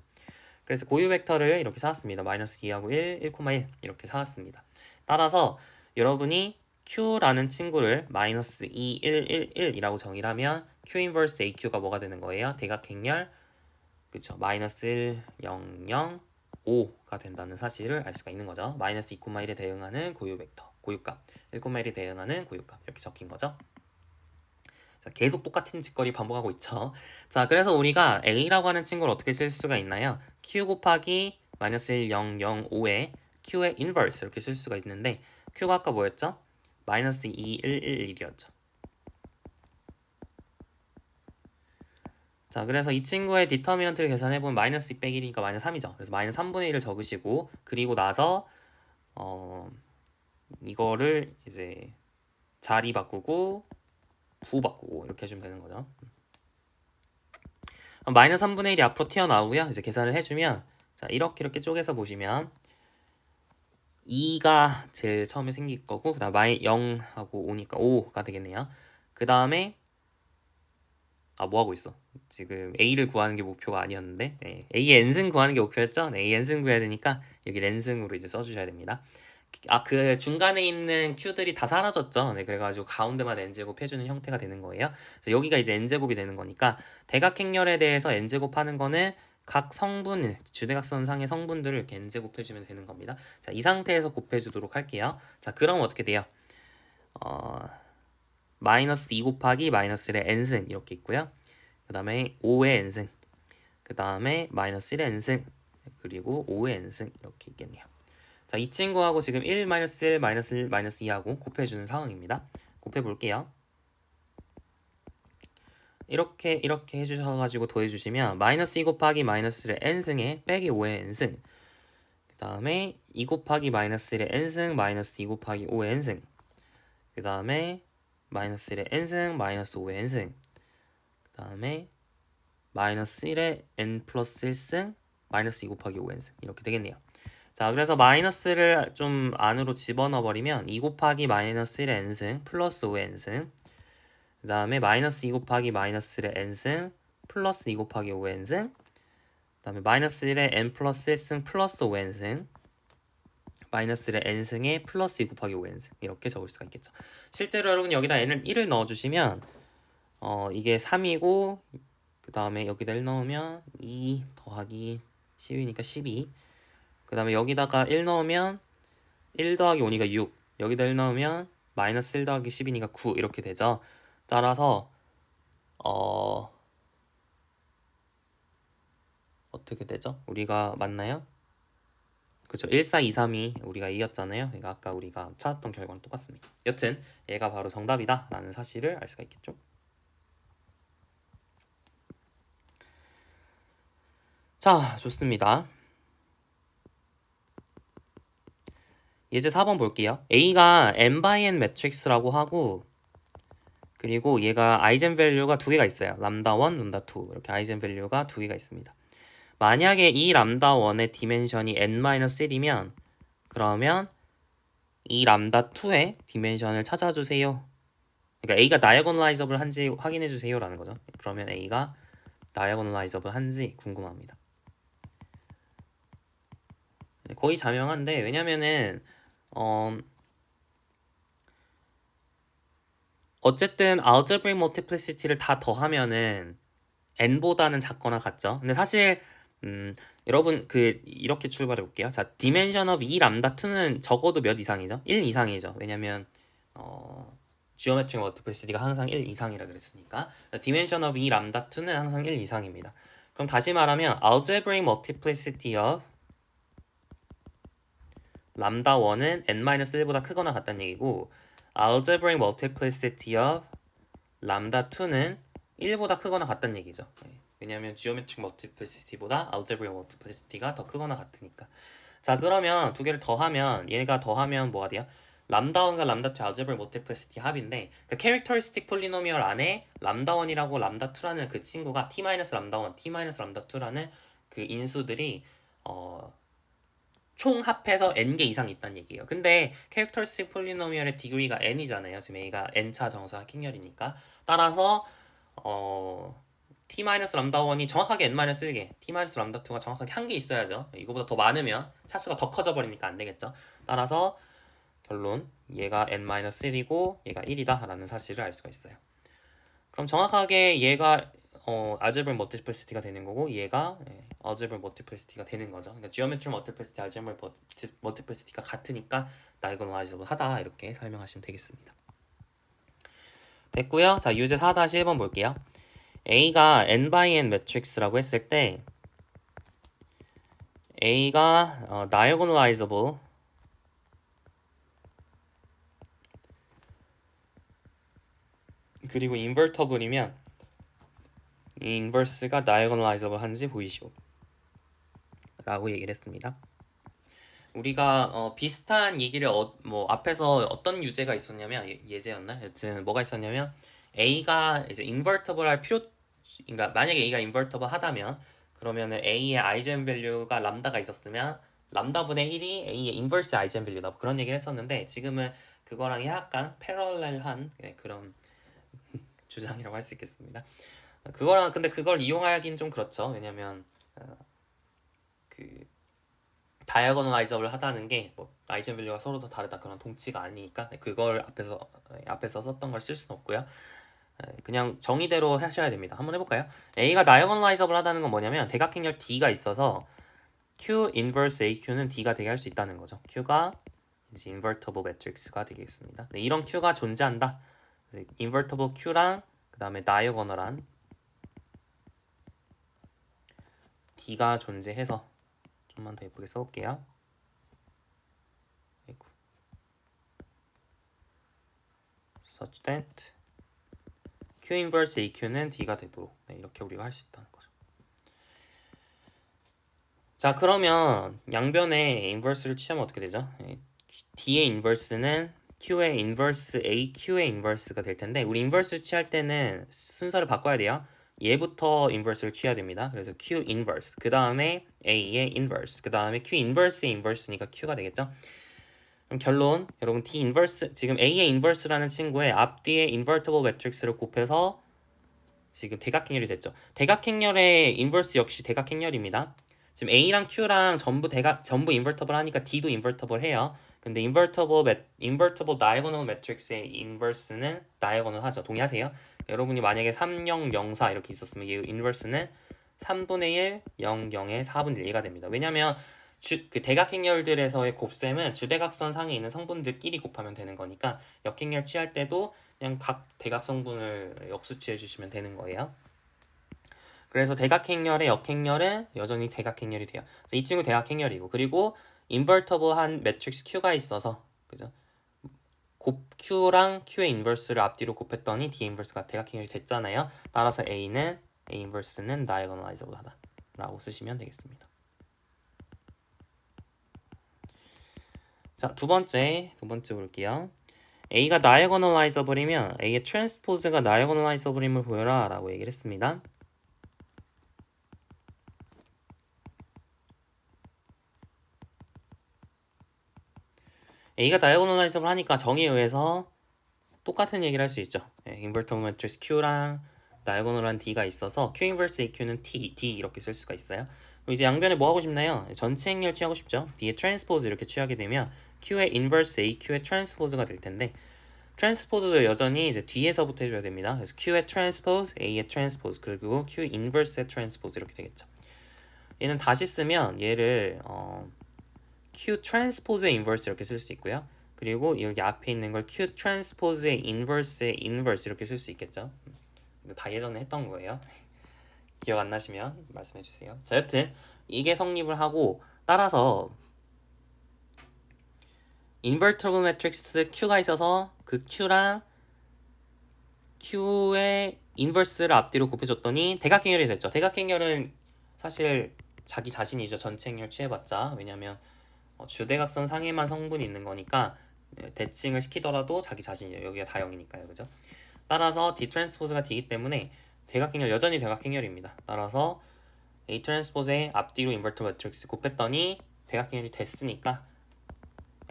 그래서 고유 벡터를 이렇게 사왔습니다. 마이너스 2하고 1, 1,1 이렇게 사왔습니다. 따라서 여러분이 Q라는 친구를 마이너스 2, 1, 1, 1이라고 정의를 하면 Q 인버스 AQ가 뭐가 되는 거예요? 대각행렬 그쵸 마이너스 1, 0, 0, 5가 된다는 사실을 알 수가 있는 거죠. 마이너스 2,1에 대응하는 고유 벡터, 고유값 1,1에 대응하는 고유값 이렇게 적힌 거죠. 자, 계속 똑같은 짓거리 반복하고 있죠. 자, 그래서 우리가 A라고 하는 친구를 어떻게 쓸 수가 있나요? Q 곱하기 마이너스 1, 0, 0, 5에 Q의 인버스 이렇게 쓸 수가 있는데 Q가 아까 뭐였죠? 마이너스 2, 1, 1, 1이었죠. 자, 그래서 이 친구의 디터미넌트를 계산해보면 마이너스 2 빼기 1이니까 마이너스 3이죠. 그래서 마이너스 3분의 1을 적으시고 그리고 나서 이거를 이제 자리 바꾸고 부 바꾸고 이렇게 해주면 되는 거죠. 마이너스 3분의 1이 앞으로 튀어나오고요. 이제 계산을 해주면 자 이렇게 쪼개서 보시면 2가 제일 처음에 생길 거고 그 다음 0하고 5니까 5가 되겠네요. 그 다음에 뭐하고 있어? 지금 A를 구하는 게 목표가 아니었는데 A의 n승 구하는 게 목표였죠? A n승 구해야 되니까 여기 n승으로 이제 써주셔야 됩니다. 그 중간에 있는 큐들이 다 사라졌죠. 네, 그래가지고 가운데만 n제곱 해주는 형태가 되는 거예요. 그래서 여기가 이제 n제곱이 되는 거니까 대각행렬에 대해서 n제곱 하는 거는 각 성분, 주대각선상의 성분들을 이렇게 n제곱 해주면 되는 겁니다. 자, 이 상태에서 곱해주도록 할게요. 자, 그럼 어떻게 돼요? 마이너스 2 곱하기 마이너스 1의 n승 이렇게 있고요. 그 다음에 5의 n승, 그 다음에 마이너스 1의 n승, 그리고 5의 n승 이렇게 있겠네요. 자, 이 친구하고 지금 1, 마이너스 1, 마이너스 1, 마이너스 2하고 곱해주는 상황입니다. 곱해볼게요. 이렇게 해주셔가지고 더해주시면 마이너스 2 곱하기 마이너스 1의 n승에 빼기 5의 n승, 그 다음에 2 곱하기 마이너스 1의 n승 마이너스 2 곱하기 5의 n승, 그 다음에 마이너스 1의 n승 마이너스 5의 n승, 그 다음에 마이너스 1의 n 플러스 1승 마이너스 2 곱하기 5의 n승 이렇게 되겠네요. 자, 그래서 마이너스를 좀 안으로 집어넣어 버리면 2 곱하기 마이너스 1의 n승 플러스 5의 n승, 그 다음에 마이너스 2 곱하기 마이너스 1의 n승 플러스 2 곱하기 5의 n승, 그 다음에 마이너스 1의 n 플러스 1승 플러스 5의 n승, 마이너스 1의 n승에 플러스 2 곱하기 5의 n승 이렇게 적을 수가 있겠죠. 실제로 여러분 여기다 n을 1을 넣어주시면 이게 3이고, 그 다음에 여기다 1 넣으면 2 더하기 10이니까 12, 그 다음에 여기다가 1 넣으면 1 더하기 5니까 6, 여기다 1 넣으면 마이너스 1 더하기 10이니까 9 이렇게 되죠. 따라서 어떻게 되죠? 우리가 맞나요? 그쵸, 1, 4, 2, 3이 우리가 이겼잖아요. 그러니까 아까 우리가 찾았던 결과는 똑같습니다. 여튼 얘가 바로 정답이다 라는 사실을 알 수가 있겠죠. 자, 좋습니다. 예제 4번 볼게요. A가 n by n 매트릭스라고 하고, 그리고 얘가 아이젠 밸류가 두 개가 있어요. 람다 1, 람다 2 이렇게 아이젠 밸류가 두 개가 있습니다. 만약에 이 람다 1의 디멘션이 n-1이면 그러면 이 람다 2의 디멘션을 찾아주세요. 그러니까 A가 다이아고널라이저블 한지 확인해 주세요 라는 거죠. 그러면 A가 다이아고널라이저블 한지 궁금합니다. 거의 자명한데, 왜냐면은 어쨌든 algebraic multiplicity를 다 더하면은 n보다는 작거나 같죠. 근데 사실 여러분 이렇게 출발해 볼게요. 자, dimension of 이 람다 2는 적어도 몇 이상이죠? 1 이상이죠. 왜냐면 geometric multiplicity가 항상 1 이상이라 그랬으니까. dimension of 이 람다 2는 항상 1 이상입니다. 그럼 다시 말하면 algebraic multiplicity of 람다 1은 n-1보다 크거나 같다는 얘기고, algebraic multiplicity of 람다 2는 1보다 크거나 같다는 얘기죠. 왜냐하면 geometric multiplicity보다 algebraic multiplicity가 더 크거나 같으니까. 자, 그러면 두 개를 더하면, 얘가 더하면 뭐가 돼요? 람다 1과 람다 2 algebraic multiplicity 합인데, 그 characteristic polynomial 안에 람다 1이라고 람다 2라는 그 친구가 t-람다 1, t-람다 2라는 그 인수들이 총 합해서 n개 이상 있다는 얘기예요. 근데 characteristic polynomial의 degree가 n이잖아요. 지금 a가 n차 정사각 행렬이니까. 따라서 t-람다 1이 정확하게 n-1개, t-람다 2가 정확하게 한 개 있어야죠. 이거보다 더 많으면 차수가 더 커져 버리니까 안 되겠죠. 따라서 결론, 얘가 n-1이고 얘가 1이다 라는 사실을 알 수가 있어요. 그럼 정확하게 얘가 algebraic multiplicity가 되는 거고, 얘가 algebraic multiplicity가 되는 거죠. 그러니까 geometric multiplicity, algebraic multiplicity가 같으니까 diagonalizable 하다 이렇게 설명하시면 되겠습니다. 됐고요. 자, 유제 4-1번 볼게요. A가 n by n 매트릭스라고 했을 때 A가 diagonalizable 그리고 invertible이면 이 인버스가 diagonalizable 한지 보이시오 라고 얘기를 했습니다. 우리가 비슷한 얘기를 뭐 앞에서 어떤 유제가 있었냐면, 예제였나? 여튼 뭐가 있었냐면, A가 이제 invertible 할 그러니까 만약에 A가 invertible 하다면 그러면은 A의 아이젠 밸류가 람다가 있었으면 람다분의 1이 A의 인버스 아이젠 밸류다, 그런 얘기를 했었는데, 지금은 그거랑 약간 패러렐한 그런 주장이라고 할 수 있겠습니다. 근데 그걸 이용하긴 좀 그렇죠. 왜냐면 그 다이아고널라이저블 하다는 게 뭐 아이젠 밸류가 서로 다 다르다 그런 동치가 아니니까 그걸 앞에서 썼던 걸 쓸 수는 없고요. 그냥 정의대로 하셔야 됩니다. 한번 해볼까요? A가 다이아고널라이저블 하다는 건 뭐냐면 대각행렬 D가 있어서 Q 인버스 AQ는 D가 되게 할 수 있다는 거죠. Q가 이제 인버터블 매트릭스가 되겠습니다. 네, 이런 Q가 존재한다. 인버터블 Q랑 그 다음에 다이아고널한 D가 존재해서 좀만 더 예쁘게 써볼게요. such that Q 인버스 AQ는 D가 되도록 이렇게 우리가 할 수 있다는 거죠. 자, 그러면 양변에 인버스를 취하면 어떻게 되죠? D의 인버스는 Q의 인버스 AQ의 인버스가 될 텐데 우리 인버스 취할 때는 순서를 바꿔야 돼요. 얘부터 인버스를 취해야 됩니다. 그래서 Q 인버스, 그 다음에 A의 인버스, 그 다음에 Q 인버스의 인버스니까 Q가 되겠죠. 그럼 결론, 여러분 D 인버스, 지금 A의 인버스라는 친구의 앞뒤의 인버티블 매트릭스를 곱해서 지금 대각행렬이 됐죠. 대각행렬의 인버스 역시 대각행렬입니다. 지금 A랑 Q랑 전부 인버터블 하니까 D도 인버터블 해요. 근데 인버터블 다이아고널 매트릭스의 인버스는 다이아고널 하죠. 동의하세요? 여러분이 만약에 3, 0, 0, 4 이렇게 있었으면 이 인버스는 3분의 1, 0, 0의 4분의 1가 됩니다. 왜냐면 그 대각행렬들에서의 곱셈은 주대각선 상에 있는 성분들끼리 곱하면 되는 거니까 역행렬 취할 때도 그냥 각 대각성분을 역수취해 주시면 되는 거예요. 그래서 대각행렬의 역행렬은 여전히 대각행렬이 돼요. 그래서 이 친구 대각행렬이고, 그리고 인버터블한 매트릭스 Q가 있어서, 그죠? Q랑 Q의 인버스를 앞뒤로 곱했더니 D 인버스가 대각행렬이 됐잖아요. 따라서 A 인버스는 다이아고널라이저블하다 라고 쓰시면 되겠습니다. 자, 두 번째 볼게요. A가 다이아고널라이저블이면 A의 트랜스포즈가 다이아고널라이저블임을 보여라 라고 얘기를 했습니다. A가 다이아고널라이저블 하니까 정의에 의해서 똑같은 얘기를 할 수 있죠. 인버터블 매트릭스 Q랑 다이아고널한 D가 있어서 Q 인버스 AQ는 D 이렇게 쓸 수가 있어요. 그럼 이제 양변에 뭐 하고 싶나요? 전체 행렬 취하고 싶죠. D의 트랜스포즈 이렇게 취하게 되면 Q의 인버스 AQ의 트랜스포즈가 될 텐데 트랜스포즈도 여전히 이제 뒤에서부터 해줘야 됩니다. 그래서 Q의 트랜스포즈, A의 트랜스포즈, 그리고 Q 인버스의 트랜스포즈 이렇게 되겠죠. 얘는 다시 쓰면 얘를 Q 트랜스포즈의 인버스 이렇게 쓸 수 있고요. 그리고 여기 앞에 있는 걸 Q 트랜스포즈의 인버스의 인버스 이렇게 쓸 수 있겠죠. 이거 다 예전에 했던 거예요. 기억 안 나시면 말씀해 주세요. 자, 여튼 이게 성립을 하고 따라서 인버터블 매트릭스 Q가 있어서 그 Q랑 Q의 인버스를 앞뒤로 곱해줬더니 대각행렬이 됐죠. 대각행렬은 사실 자기 자신이죠. 전체 행렬 취해봤자. 왜냐면 주대각선 상에만 성분이 있는 거니까 대칭을 시키더라도 자기 자신이에요. 여기가 다 0이니까요. 그죠? 따라서 D 트랜스포즈가 D이기 때문에 대각행렬 여전히 대각행렬입니다. 따라서 A 트랜스포즈의 앞뒤로 인버터 매트릭스 곱했더니 대각행렬이 됐으니까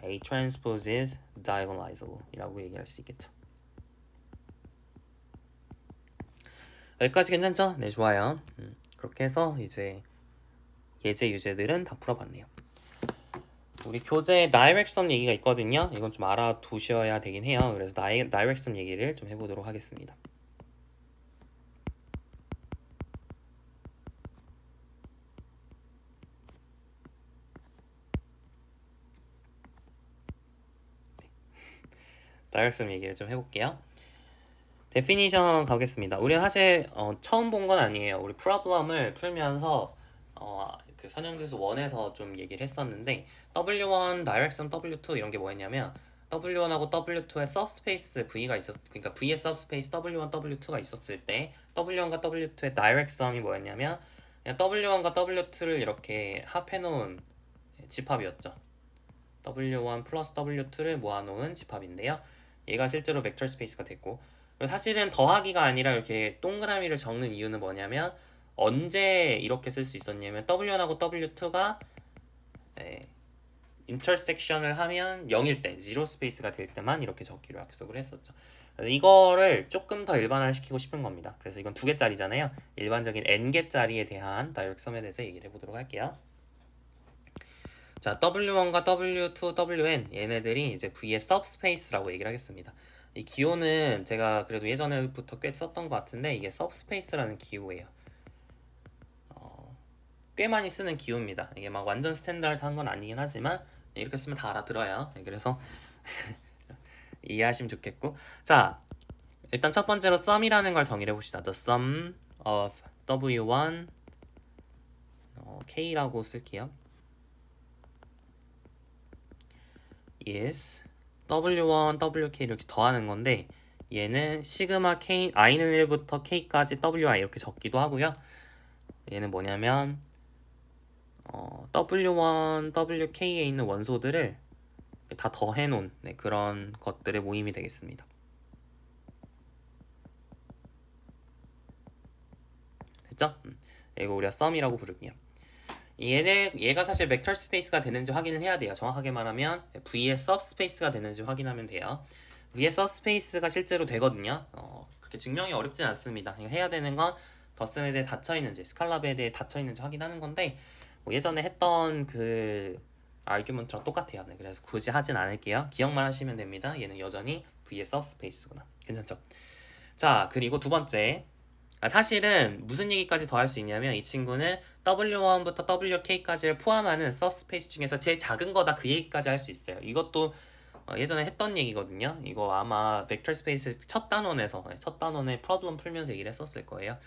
A transpose is diagonalizable 이라고 얘기할 수 있겠죠. 여기까지 괜찮죠? 네, 좋아요. 그렇게 해서 이제 예제 유제들은 다 풀어봤네요. 우리 교재에 다이렉섬 얘기가 있거든요. 이건 좀 알아두셔야 되긴 해요. 그래서 다이렉섬 얘기를 좀 해보도록 하겠습니다. 다이렉섬 얘기를 좀 해볼게요. 데피니션 가겠습니다. 우리는 사실 처음 본 건 아니에요. 우리 프로블럼을 풀면서 그 선형지수 1에서 좀 얘기를 했었는데 W1, 다이렉션 W2 이런 게 뭐였냐면 W1하고 W2의 subspace V가 그러니까 V의 subspace W1, W2가 있었을 때 W1과 W2의 direct sum이 뭐였냐면 그냥 W1과 W2를 이렇게 합해놓은 집합이었죠. W1 플러스 W2를 모아놓은 집합인데요. 얘가 실제로 벡터 스페이스가 됐고 사실은 더하기가 아니라 이렇게 동그라미를 적는 이유는 뭐냐면 언제 이렇게 쓸 수 있었냐면 W1하고 W2가 인터섹션을 하면 0일 때, 제로 스페이스가 될 때만 이렇게 적기로 약속을 했었죠. 그래서 이거를 조금 더 일반화시키고 싶은 겁니다. 그래서 이건 2개짜리잖아요. 일반적인 n개짜리에 대한 다이렉섬에 대해서 얘기를 해보도록 할게요. 자, W1과 W2, WN 얘네들이 이제 V의 subspace라고 얘기를 하겠습니다. 이 기호는 제가 그래도 예전에부터 꽤 썼던 것 같은데 이게 subspace라는 기호예요. 꽤 많이 쓰는 기호입니다. 이게 막 완전 스탠다드한 건 아니긴 하지만 이렇게 쓰면 다 알아들어요. 그래서 이해하시면 좋겠고, 자, 일단 첫 번째로 sum이라는 걸 정의해 봅시다. The sum of W1 K라고 쓸게요. is W1, WK 이렇게 더하는 건데 얘는 시그마 K, i는 1부터 K까지 WI 이렇게 적기도 하고요. 얘는 뭐냐면 W1, WK에 있는 원소들을 다 더해놓은 그런 것들의 모임이 되겠습니다. 됐죠? 이거 우리가 sum이라고 부를게요. 얘가 사실 벡터 스페이스가 되는지 확인을 해야 돼요. 정확하게 말하면 V의 subspace가 되는지 확인하면 돼요. V의 subspace가 실제로 되거든요. 그렇게 증명이 어렵진 않습니다. 해야 되는 건 더셈에 대해 닫혀있는지, 스칼라베에 대해 닫혀있는지 확인하는 건데 뭐 예전에 했던 그 아규먼트랑 똑같아요. 그래서 굳이 하진 않을게요. 기억만 하시면 됩니다. 얘는 여전히 V의 subspace구나. 괜찮죠? 자, 그리고 두 번째, 사실은 무슨 얘기까지 더 할 수 있냐면 이 친구는 W1부터 WK까지를 포함하는 subspace 중에서 제일 작은 거다 그 얘기까지 할 수 있어요. 이것도 예전에 했던 얘기거든요. 이거 아마 벡터 스페이스 첫 단원에 프로블럼 풀면서 얘기를 했었을 거예요.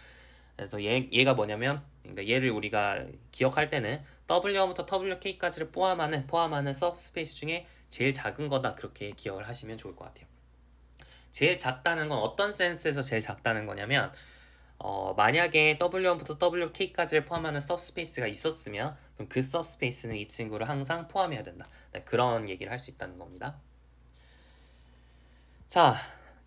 그래서 얘가 뭐냐면, 그러니까 얘를 우리가 기억할 때는 W1부터 WK까지를 포함하는 subspace 중에 제일 작은 거다 그렇게 기억을 하시면 좋을 것 같아요. 제일 작다는 건 어떤 센스에서 제일 작다는 거냐면 만약에 W1부터 WK까지를 포함하는 subspace가 있었으면 그럼 그 subspace는 이 친구를 항상 포함해야 된다. 그런 얘기를 할 수 있다는 겁니다. 자,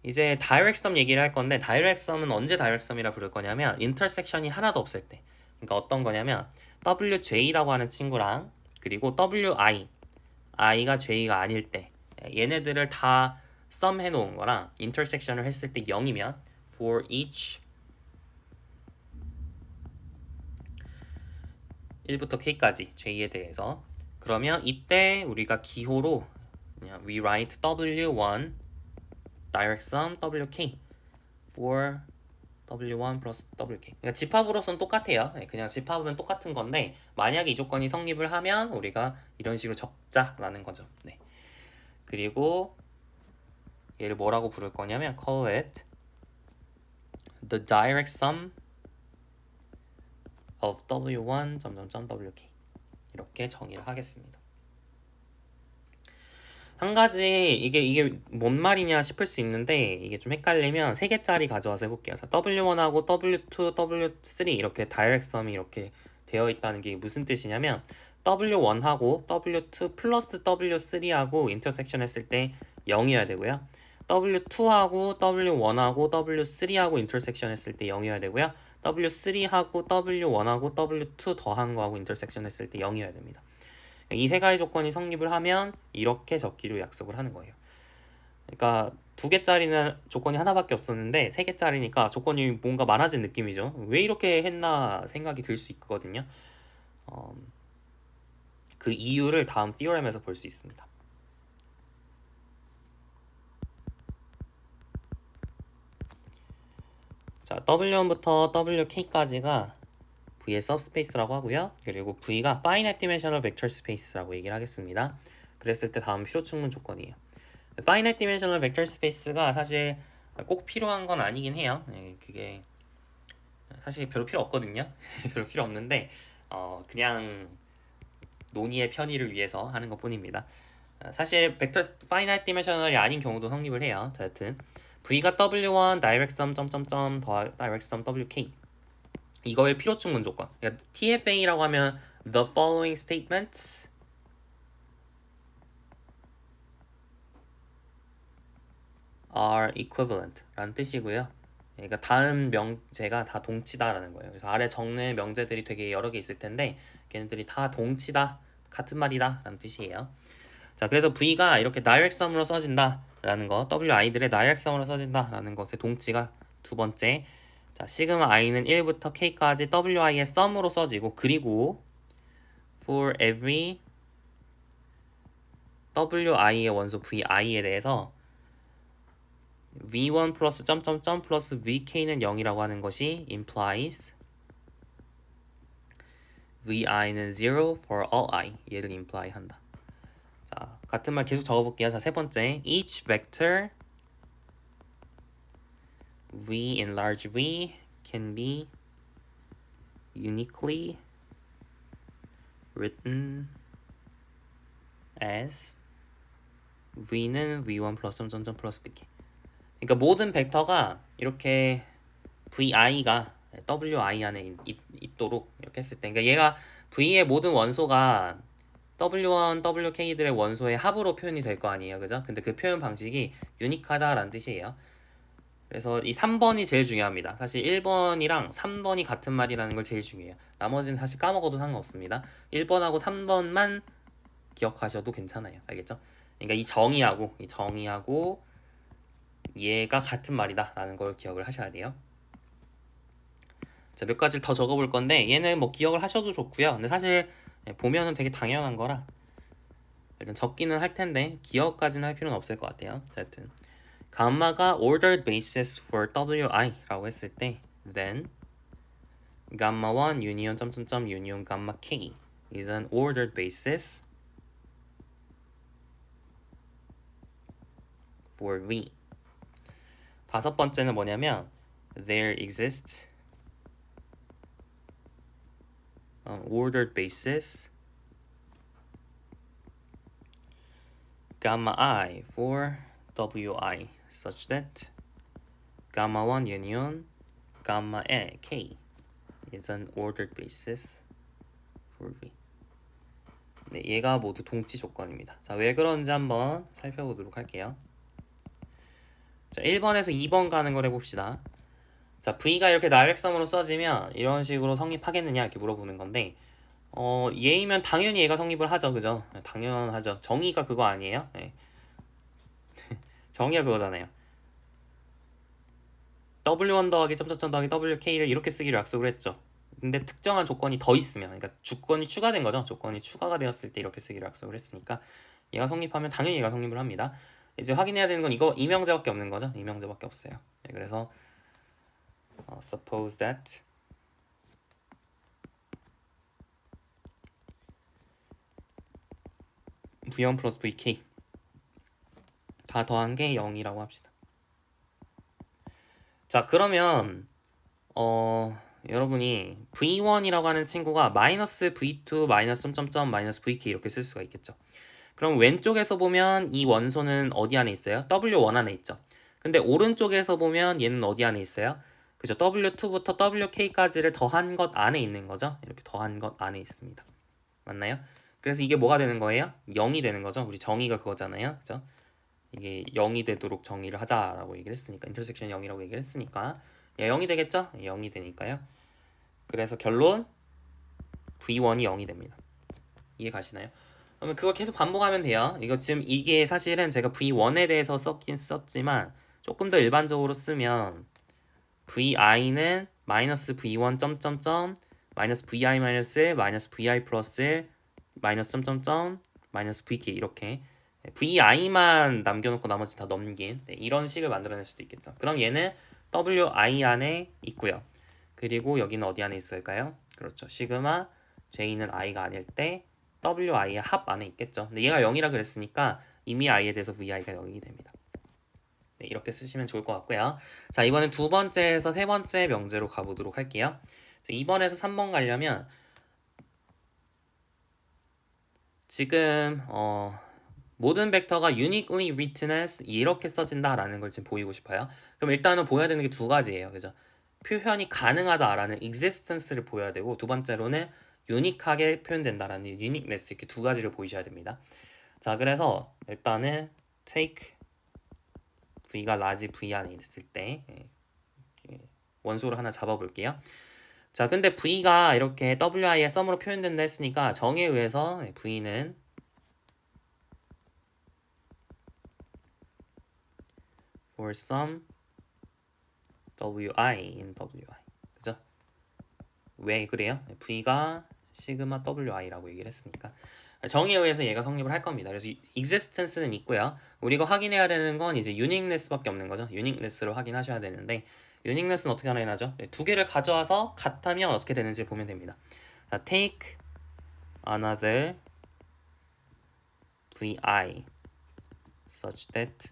이제 direct sum 얘기를 할 건데 direct sum은 언제 direct sum이라 부를 거냐면 intersection이 하나도 없을 때. 그러니까 어떤 거냐면 WJ라고 하는 친구랑 그리고 WI, I가 J가 아닐 때 얘네들을 다 sum 해놓은 거랑 intersection을 했을 때 0이면 for each 1부터 K까지 J에 대해서 그러면 이때 우리가 기호로 그냥 we write W1 direct sum WK for W1 plus WK. 그러니까 집합으로서는 똑같아요. 그냥 집합은 똑같은 건데 만약에 이 조건이 성립을 하면 우리가 이런 식으로 적자라는 거죠. 네. 그리고 얘를 뭐라고 부를 거냐면 call it the direct sum of W1 WK 이렇게 정의를 하겠습니다. 한 가지 이게 뭔 말이냐 싶을 수 있는데 이게 좀 헷갈리면 3개짜리 가져와서 해볼게요. 자, W1하고 W2, W3 이렇게 다이렉트 썸이 이렇게 되어 있다는 게 무슨 뜻이냐면 W1하고 W2 플러스 W3하고 인터섹션 했을 때 0이어야 되고요. W2하고 W1하고 W3하고 인터섹션 했을 때 0이어야 되고요. W3하고 W1하고 W2 더한 거하고 인터섹션 했을 때 0이어야 됩니다. 이 세 가지 조건이 성립을 하면 이렇게 적기로 약속을 하는 거예요. 그러니까 2개짜리는 조건이 하나밖에 없었는데 3개짜리니까 조건이 뭔가 많아진 느낌이죠. 왜 이렇게 했나 생각이 들 수 있거든요. 그 이유를 다음 티오렘에서 볼 수 있습니다. 자, W1부터 WK까지가 V의 subspace라고 하고요. 그리고 V가 finite dimensional vector space라고 얘기를 하겠습니다. 그랬을 때 다음 필요 충분 조건이에요. finite dimensional vector space가 사실 꼭 필요한 건 아니긴 해요. 그게 사실 별로 필요 없거든요. 별로 필요 없는데 그냥 논의의 편의를 위해서 하는 것 뿐입니다. 사실 벡터 finite dimensional이 아닌 경우도 성립을 해요. 자, 여튼 V가 W1 direct sum 점점점 더 direct sum WK 이거의 필요 충분 조건. 그러니까 TFA라고 하면 the following statements are equivalent 라는 뜻이고요. 그러니까 다음 명제가 다 동치다라는 거예요. 그래서 아래 적는 명제들이 되게 여러 개 있을 텐데 걔네들이 다 동치다, 같은 말이다 라는 뜻이에요. 자, 그래서 V가 이렇게 direct sum으로 써진다 라는 거, WI들의 direct sum으로 써진다 라는 것의 동치가 두 번째. 자, 시그마 i는 1부터 k까지 wi의 sum으로 써지고 그리고 for every wi의 원소 vi에 대해서 v1 플러스 점점점 플러스 vk는 0이라고 하는 것이 implies vi는 0 for all i 얘를 imply 한다. 자, 같은 말 계속 적어볼게요. 자, 세 번째 each vector v in large V can be uniquely written as v는 v1 플러스 점점점 플러스 vk. 그러니까 모든 벡터가 이렇게 vi가 wi 안에 있도록 이렇게 했을 때, 그러니까 얘가 v의 모든 원소가 w1, wk들의 원소의 합으로 표현이 될 거 아니에요, 그죠? 근데 그 표현 방식이 유니크하다라는 뜻이에요. 그래서 이 3번이 제일 중요합니다. 사실 1번이랑 3번이 같은 말이라는 걸 제일 중요해요. 나머지는 사실 까먹어도 상관없습니다. 1번하고 3번만 기억하셔도 괜찮아요. 알겠죠? 그러니까 이 정의하고 얘가 같은 말이다 라는 걸 기억을 하셔야 돼요. 자, 몇 가지를 더 적어볼 건데 얘는 뭐 기억을 하셔도 좋고요. 근데 사실 보면은 되게 당연한 거라 일단 적기는 할 텐데 기억까지는 할 필요는 없을 것 같아요. 자, 하여튼 감마가 ordered basis for wi라고 했을 때 then gamma 1 union 점점점 union gamma k is an ordered basis for v. 다섯 번째는 뭐냐면 there exists an ordered basis gamma I for wi such that gamma 1 union gamma k is an ordered basis for v. 네, 얘가 모두 동치 조건입니다. 자, 왜 그런지 한번 살펴보도록 할게요. 자, 1번에서 2번 가는 걸 해봅시다. 자, V가 이렇게 나열성으로 써지면 이런 식으로 성립하겠느냐 이렇게 물어보는 건데 얘이면 당연히 얘가 성립을 하죠. 그죠? 당연하죠. 정의가 그거 아니에요? 네. 정의가 그거잖아요. W1 더하기 점점점 더하기 WK를 이렇게 쓰기로 약속을 했죠. 근데 특정한 조건이 더 있으면, 그러니까 조건이 추가된 거죠. 조건이 추가가 되었을 때 이렇게 쓰기로 약속을 했으니까 얘가 성립하면 당연히 얘가 성립을 합니다. 이제 확인해야 되는 건 이거 이명제밖에 없는 거죠. 이명제밖에 없어요. 네, 그래서 suppose that v1 플러스 vk 다 더한 게 0이라고 합시다. 자, 그러면 여러분이 v1이라고 하는 친구가 마이너스 v2 마이너스 점점점 마이너스 vk 이렇게 쓸 수가 있겠죠. 그럼 왼쪽에서 보면 이 원소는 어디 안에 있어요? w1 안에 있죠. 근데 오른쪽에서 보면 얘는 어디 안에 있어요? 그죠? w2부터 wk까지를 더한 것 안에 있는 거죠. 이렇게 더한 것 안에 있습니다. 맞나요? 그래서 이게 뭐가 되는 거예요? 0이 되는 거죠. 우리 정의가 그거잖아요. 그죠? 이게 0이 되도록 정의를 하자라고 얘기를 했으니까, 인터섹션 0이라고 얘기를 했으니까 0이 되겠죠? 0이 되니까요. 그래서 결론 v1이 0이 됩니다. 이해 가시나요? 그러면 그걸 계속 반복하면 돼요. 이거 지금 이게 사실은 제가 v1에 대해서 썼긴 썼지만 조금 더 일반적으로 쓰면 vi는 마이너스 v1 점점점 마이너스 vi 마이너스 1 마이너스 vi 플러스 1 마이너스 점점점 마이너스 vk 이렇게 vi만 남겨놓고 나머지 다 넘긴 이런 식을 만들어낼 수도 있겠죠. 그럼 얘는 wi 안에 있고요. 그리고 여기는 어디 안에 있을까요? 그렇죠. 시그마 j는 i가 아닐 때 wi의 합 안에 있겠죠. 근데 얘가 0이라 그랬으니까 이미 i에 대해서 vi가 0이 됩니다. 네, 이렇게 쓰시면 좋을 것 같고요. 자, 이번엔 두 번째에서 세 번째 명제로 가보도록 할게요. 2번에서 3번 가려면 지금 모든 벡터가 uniquely written as 이렇게 써진다라는 걸 지금 보이고 싶어요. 그럼 일단은 보여야 되는 게 두 가지예요. 그죠? 표현이 가능하다라는 existence를 보여야 되고, 두 번째로는 유니크하게 표현된다라는 uniqueness, 이렇게 두 가지를 보이셔야 됩니다. 자, 그래서 일단은 take v가 large v 안에 있을 때 원소를 하나 잡아볼게요. 자, 근데 v가 이렇게 wi의 sum으로 표현된다 했으니까 정에 의해서 v는 for some wi in wi. 그죠? 왜 그래요? v가 시그마 wi라고 얘기를 했으니까. 정의에 의해서 얘가 성립을 할 겁니다. 그래서 existence는 있고요. 우리가 확인해야 되는 건 이제 uniqueness밖에 없는 거죠. uniqueness로 확인하셔야 되는데 uniqueness는 어떻게 확인하죠? 두 개를 가져와서 같다면 어떻게 되는지 보면 됩니다. 자, take another vi such that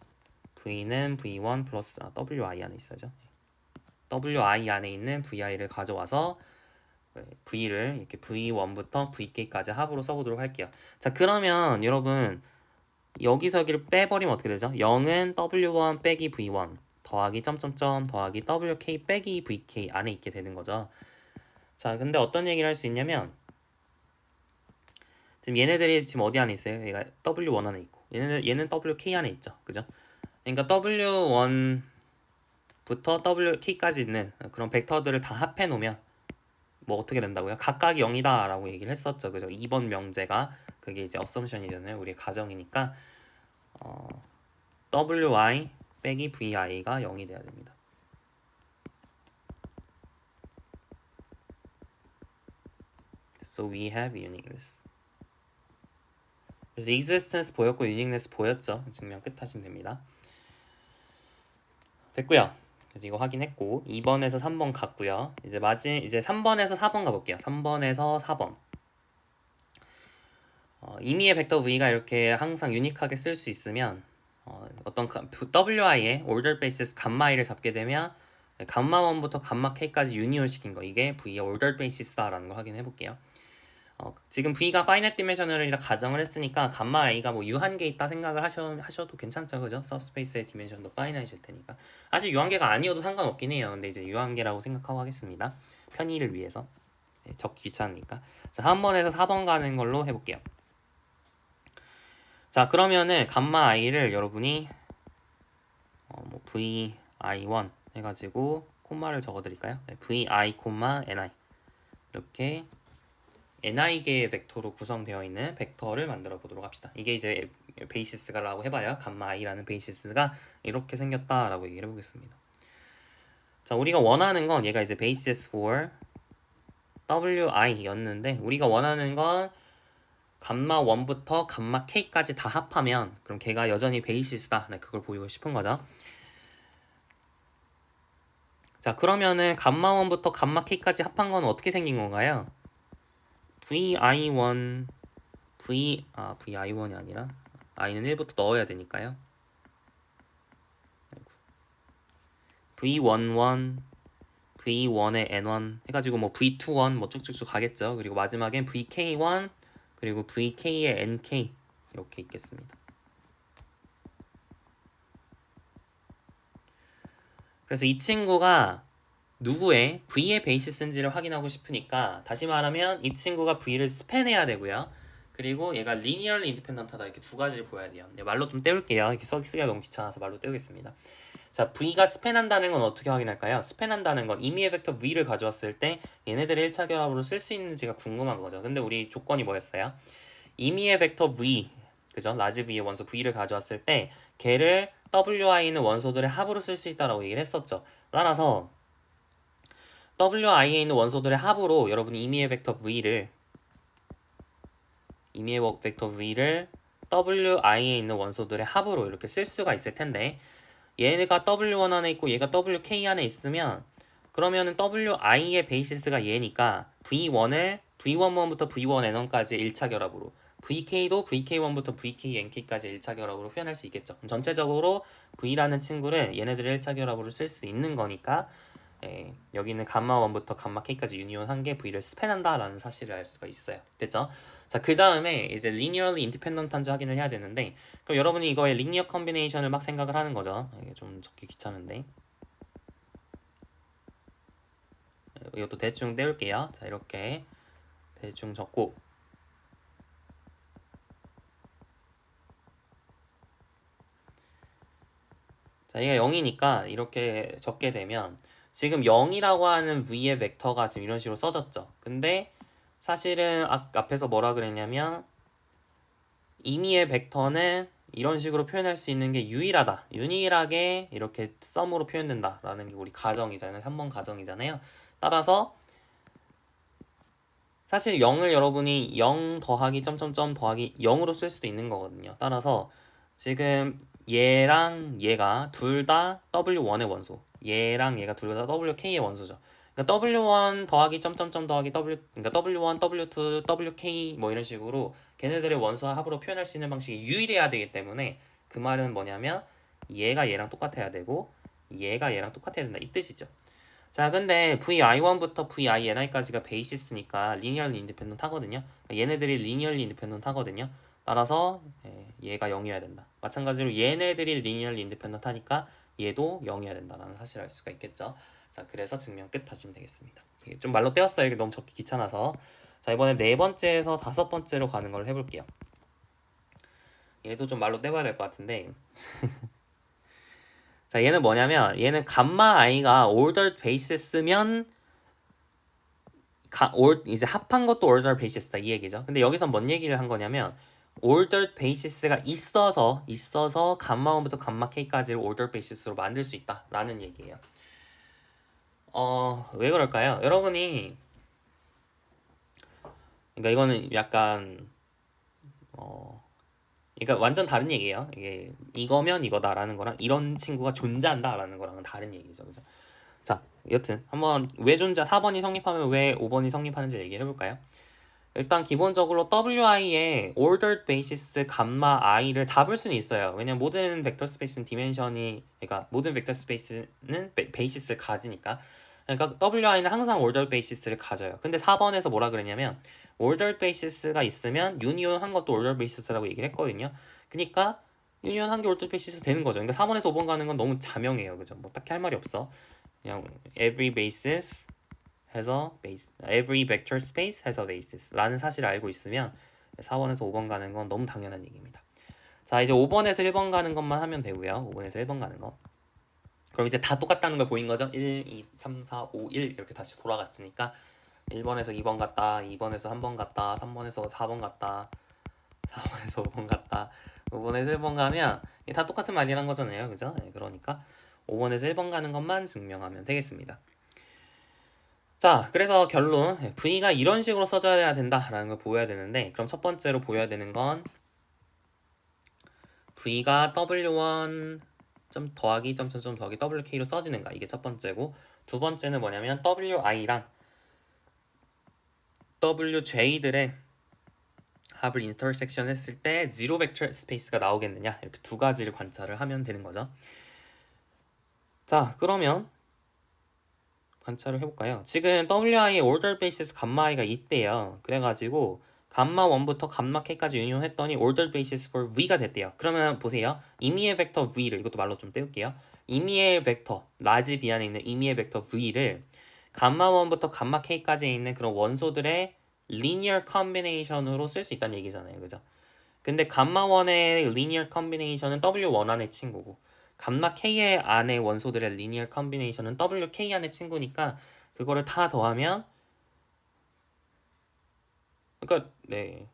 v는 v1 플러스 wi 안에 있어야죠. wi 안에 있는 vi를 가져와서 v를 이렇게 v1부터 vk까지 합으로 써보도록 할게요. 자, 그러면 여러분 여기서 여기를 빼버리면 어떻게 되죠? 0은 w1 빼기 v1 더하기 점점점 더하기 wk 빼기 vk 안에 있게 되는 거죠. 자, 근데 어떤 얘기를 할 수 있냐면 지금 얘네들이 지금 어디 안에 있어요? 얘가 w1 안에 있고 얘는 wk 안에 있죠. 그죠? 그러니까 w1부터 wk까지 있는 그런 벡터들을 다 합해 놓으면 뭐 어떻게 된다고요? 각각이 0이다 라고 얘기를 했었죠. 그죠? 2번 명제가 그게 이제 assumption이잖아요. 우리의 가정이니까 wi 빼기 vi가 0이 돼야 됩니다. So we have uniqueness. 그래서 existence 보였고 uniqueness 보였죠. 증명 끝 하시면 됩니다. 됐고요. 그래서 이거 확인했고 2번에서 3번 갔고요. 이제 3번에서 4번 가볼게요. 3번에서 4번. 임의의 벡터 v가 이렇게 항상 유니크하게 쓸 수 있으면 어떤 wi의 order basis gamma i를 잡게 되면 gamma 1부터 gamma k까지 유니온 시킨 거 이게 v의 order basis다라는 거 확인해 볼게요. 지금 v가 finite dimensional이라 가정을 했으니까 gamma i가 뭐 유한계 있다 생각을 하셔도 괜찮죠, 그죠? subspace의 dimension도 finite일 테니까. 사실 유한계가 아니어도 상관없긴 해요. 근데 이제 유한계라고 생각하고 하겠습니다. 편의를 위해서. 적기 귀찮으니까. 자, 3번에서 4번 가는 걸로 해볼게요. 자, 그러면은 gamma i를 여러분이 뭐 vi1 해가지고 콤마를 적어드릴까요? 네, vi, ni 이렇게 ni개의 벡터로 구성되어 있는 벡터를 만들어 보도록 합시다. 이게 이제 베이시스가라고 해봐야 gamma i라는 베이시스가 이렇게 생겼다라고 얘기를 해보겠습니다. 자, 우리가 원하는 건 얘가 이제 basis for wi였는데 우리가 원하는 건 감마 1부터 감마 k까지 다 합하면 그럼 걔가 여전히 베이시스다. 네, 그걸 보이고 싶은 거죠. 자, 그러면은 감마 1부터 감마 k까지 합한 건 어떻게 생긴 건가요? vi1 vi1이 아니라 i는 1부터 넣어야 되니까요. v11 v1에 n1 해가지고 뭐 v21 뭐 쭉쭉쭉 가겠죠. 그리고 마지막엔 vk1 그리고 vk의 nk 이렇게 있겠습니다. 그래서 이 친구가 누구의 v의 베이시스인지를 확인하고 싶으니까 다시 말하면 이 친구가 v를 스팬해야 되고요. 그리고 얘가 linearly independent하다 이렇게 두 가지를 보여야 돼요. 말로 좀 때울게요. 이렇게 쓰기가 너무 귀찮아서 말로 때우겠습니다. 자, v가 스팬한다는 건 어떻게 확인할까요? 스팬한다는 건 임의의 벡터 v를 가져왔을 때 얘네들을 1차 결합으로 쓸 수 있는지가 궁금한 거죠. 근데 우리 조건이 뭐였어요? 임의의 벡터 v, 그죠? 라지 v의 원소 v를 가져왔을 때 걔를 wi는 원소들의 합으로 쓸 수 있다라고 얘기를 했었죠. 따라서 wi에 있는 원소들의 합으로 여러분이 임의의 벡터 v를 wi에 있는 원소들의 합으로 이렇게 쓸 수가 있을 텐데 얘가 w1 안에 있고 얘가 wk 안에 있으면 그러면은 wi의 베이시스가 얘니까 v1을 v11부터 v1n1까지 1차 결합으로 vk도 vk1부터 vknk까지 1차 결합으로 표현할 수 있겠죠. 그럼 전체적으로 v라는 친구를 얘네들을 1차 결합으로 쓸 수 있는 거니까 여기는 감마 1부터 감마 k까지 유니온한 게 v를 스팬한다 라는 사실을 알 수가 있어요. 됐죠? 자, 그 다음에 이제 linearly independent한지 확인을 해야 되는데 그럼 여러분이 이거의 linear combination을 막 생각을 하는 거죠. 이게 좀 적기 귀찮은데 이것도 대충 떼울게요. 자, 이렇게 대충 적고 자, 얘가 0이니까 이렇게 적게 되면 지금 0이라고 하는 v의 벡터가 지금 이런 식으로 써졌죠. 근데 사실은 앞에서 뭐라 그랬냐면 임의의 벡터는 이런 식으로 표현할 수 있는 게 유일하다. 유일하게 이렇게 썸으로 표현된다라는 게 우리 가정이잖아요. 3번 가정이잖아요. 따라서 사실 0을 여러분이 0 더하기 점점점 더하기 0으로 쓸 수도 있는 거거든요. 따라서 지금 얘랑 얘가 둘 다 W1의 원소, 얘랑 얘가 둘 다 WK의 원소죠. 그러니까 W1 더하기 점점점 더하기 그러니까 W1, W2, WK 뭐 이런 식으로 걔네들의 원소와 합으로 표현할 수 있는 방식이 유일해야 되기 때문에 그 말은 뭐냐면 얘가 얘랑 똑같아야 되고 얘가 얘랑 똑같아야 된다 이 뜻이죠. 자, 근데 VI1부터 VINI까지가 베이시스니까 리니얼리 인디펜던트 하거든요. 그러니까 얘네들이 리니얼리 인디펜던트 하거든요. 따라서 얘가 0이어야 된다. 마찬가지로 얘네들이 리니얼리 인디펜던트 하니까 얘도 0이어야 된다라는 사실을 알 수가 있겠죠. 자, 그래서 증명 끝 하시면 되겠습니다. 이게 좀 말로 떼었어요. 이게 너무 적기 귀찮아서. 자, 이번에 네 번째에서 다섯 번째로 가는 걸 해볼게요. 얘도 좀 말로 떼봐야 될 것 같은데 자, 얘는 뭐냐면 얘는 감마 i가 ordered basis면 이제 합한 것도 ordered basis다 이 얘기죠. 근데 여기서 뭔 얘기를 한 거냐면 ordered basis가 있어서 감마 1부터 감마 k까지를 ordered basis로 만들 수 있다라는 얘기예요. 왜 그럴까요? 여러분이 그러니까 이거는 약간 그러니까 완전 다른 얘기예요. 이게 이거면 이거다라는 거랑 이런 친구가 존재한다라는 거랑은 다른 얘기죠. 그죠? 자, 여튼 한번 왜 4번이 성립하면 왜 5번이 성립하는지 얘기해 볼까요? 일단 기본적으로 WI의 ordered basis 감마 i를 잡을 수는 있어요. 왜냐면 모든 벡터 스페이스는 디멘션이 그러니까 모든 벡터 스페이스는 베이시스를 가지니까. 그러니까 WI는 항상 ordered basis를 가져요. 근데 4번에서 뭐라 그랬냐면 ordered basis가 있으면 유니온 한 것도 ordered basis라고 얘기를 했거든요. 그러니까 유니온 한 개 ordered basis 되는 거죠. 그러니까 4번에서 5번 가는 건 너무 자명해요. 그죠? 뭐 딱히 할 말이 없어. 그냥 every basis 해서 every vector space 해서 basis라는 사실을 알고 있으면 4번에서 5번 가는 건 너무 당연한 얘기입니다. 자, 이제 5번에서 1번 가는 것만 하면 되고요. 5번에서 1번 가는 거. 그럼 이제 다 똑같다는 걸 보인 거죠? 1, 2, 3, 4, 5, 1 이렇게 다시 돌아갔으니까 1번에서 2번 갔다, 2번에서 3번 갔다, 3번에서 4번 갔다, 4번에서 5번 갔다, 5번에서 1번 가면 다 똑같은 말이란 거잖아요. 그죠? 그러니까 5번에서 1번 가는 것만 증명하면 되겠습니다. 자, 그래서 결론 V가 이런 식으로 써져야 된다라는 걸 보여야 되는데 그럼 첫 번째로 보여야 되는 건 V가 W1 점 더하기 점점점 더하기 WK로 써지는가 이게 첫 번째고 두 번째는 뭐냐면 WI랑 WJ들의 합을 인터섹션 했을 때 제로 벡터 스페이스가 나오겠느냐 이렇게 두 가지를 관찰을 하면 되는 거죠. 자, 그러면 관찰을 해볼까요? 지금 WI의 order basis 감마 i가 있대요. 그래가지고 감마 1부터 감마 k까지 유니온했더니 order basis for v가 됐대요. 그러면 보세요. 임의의 벡터 v를 이것도 말로 좀 떼울게요. 임의의 벡터 라지 v 안에 있는 임의의 벡터 v를 감마 1부터 감마 k까지 있는 그런 원소들의 linear combination으로 쓸 수 있다는 얘기잖아요. 그죠? 근데 감마 1의 linear combination은 W1 안의 친구고 감마 K의 안의 원소들의 linear combination은 WK 안의 친구니까 그거를 다 더하면 그러니까 네.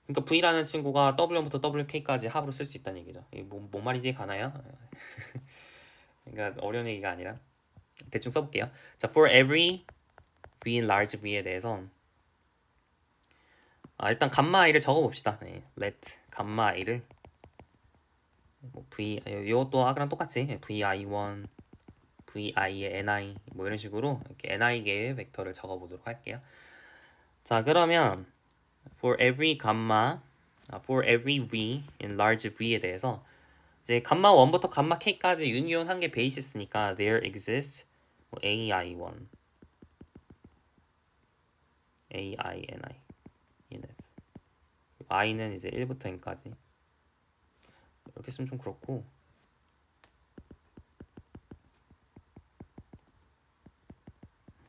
그러니까 V라는 친구가 W1부터 WK까지 합으로 쓸 수 있다는 얘기죠. 이게 뭔 말인지 가나요? 그러니까 어려운 얘기가 아니라 대충 써볼게요. 자, for every V in large V에 대해서 일단 감마 i를 적어봅시다. 네. let 감마 i를 뭐 V 이것도 아까랑 똑같이 VI1, VI의 NI 뭐 이런 식으로 이렇게 NI개의 벡터를 적어보도록 할게요. 자, 그러면 for every gamma, for every V in large V에 대해서 이제 감마 1부터 감마 K까지 유니온 한 개 베이시스니까 there exists 뭐 AI1, AINI, ENF. I는 이제 1부터 N까지 이렇게 쓰면 좀 그렇고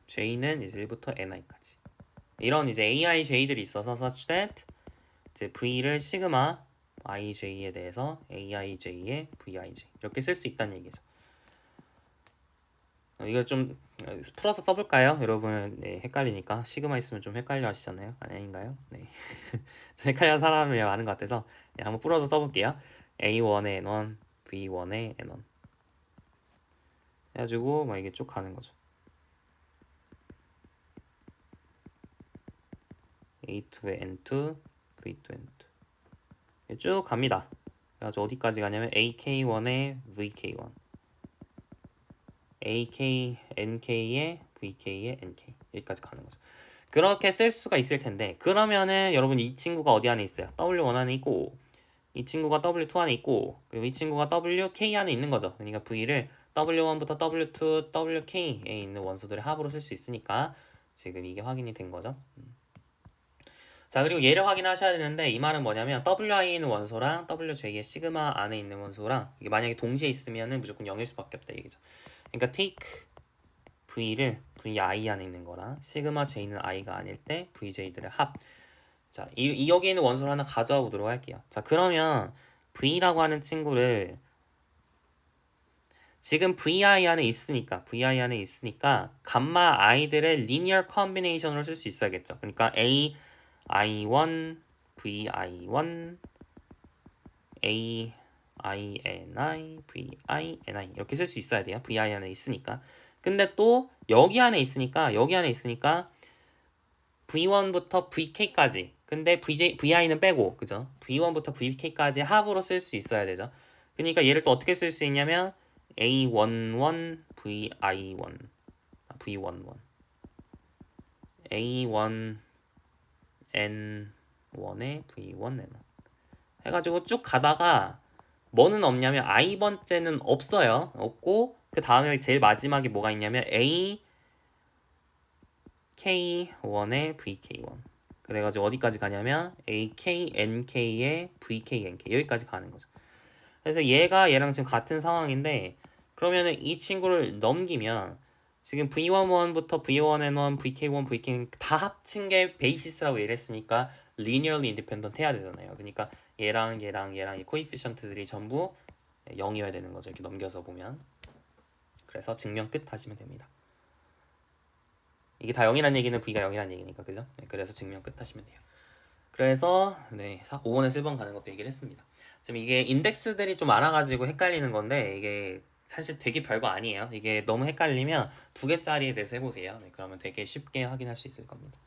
J는 이제 1부터 NI까지 이런 이제 AIJ들이 있어서 such that 이제 V를 시그마 IJ에 대해서 AIJ의 VIJ 이렇게 쓸 수 있다는 얘기죠. 이걸 좀 풀어서 써볼까요? 여러분 네, 헷갈리니까 시그마 있으면 좀 헷갈려 하시잖아요. 아닌가요? 네. 헷갈리는 사람이 많은 것 같아서 네, 한번 풀어서 써볼게요. A1의 N1, V1의 N1 해가지고 막 이게 쭉 가는 거죠. A2에 N2, V2, N2 쭉 갑니다. 그래서 어디까지 가냐면 AK1에 VK1, AK, NK에 VK에 NK 여기까지 가는 거죠. 그렇게 쓸 수가 있을 텐데 그러면은 여러분 이 친구가 어디 안에 있어요? W1 안에 있고 이 친구가 W2 안에 있고 그리고 이 친구가 WK 안에 있는 거죠. 그러니까 V를 W1부터 W2, WK에 있는 원소들의 합으로 쓸 수 있으니까 지금 이게 확인이 된 거죠. 자, 그리고 얘를 확인하셔야 되는데 이 말은 뭐냐면 WI에 있는 원소랑 WJ의 시그마 안에 있는 원소랑 이게 만약에 동시에 있으면은 무조건 0일 수밖에 없다 얘기죠. 그러니까 take V를 VI 안에 있는 거랑 시그마 J는 I가 아닐 때 VJ들의 합. 자, 이 여기 있는 원소를 하나 가져와 보도록 할게요. 자, 그러면 V라고 하는 친구를 지금 VI 안에 있으니까 감마 I들의 리니어 컨비네이션으로 쓸 수 있어야겠죠. 그러니까 A I1, VI1, A INI, VINI 이렇게 쓸 수 있어야 돼요. VI 안에 있으니까. 근데 또 여기 안에 있으니까 V1부터 VK까지. 근데 VI는 빼고, 그죠? V1부터 VK까지 합으로 쓸 수 있어야 되죠. 그러니까 얘를 또 어떻게 쓸 수 있냐면 A11, VI1, V11, A1, N1에 V1, N1 해가지고 쭉 가다가 뭐는 없냐면 I번째는 없어요. 없고 그 다음에 제일 마지막에 뭐가 있냐면 A K1에 VK1 그래가지고 어디까지 가냐면 AK NK에 VK NK 여기까지 가는 거죠. 그래서 얘가 얘랑 지금 같은 상황인데 그러면은 이 친구를 넘기면 지금 V11부터 V1N1, VK1, VK 다 합친 게 베이시스라고 얘기를 했으니까 linearly independent 해야 되잖아요. 그러니까 얘랑 이 코이피션트들이 전부 0이어야 되는 거죠. 이렇게 넘겨서 보면. 그래서 증명 끝 하시면 됩니다. 이게 다 0이란 얘기는 V가 0이란 얘기니까 그죠? 네, 그래서 증명 끝 하시면 돼요. 그래서 네 5번에 1번 가는 것도 얘기를 했습니다. 지금 이게 인덱스들이 좀 많아가지고 헷갈리는 건데 이게 사실 되게 별거 아니에요. 이게 너무 헷갈리면 2개짜리에 대해서 해보세요. 네, 그러면 되게 쉽게 확인할 수 있을 겁니다.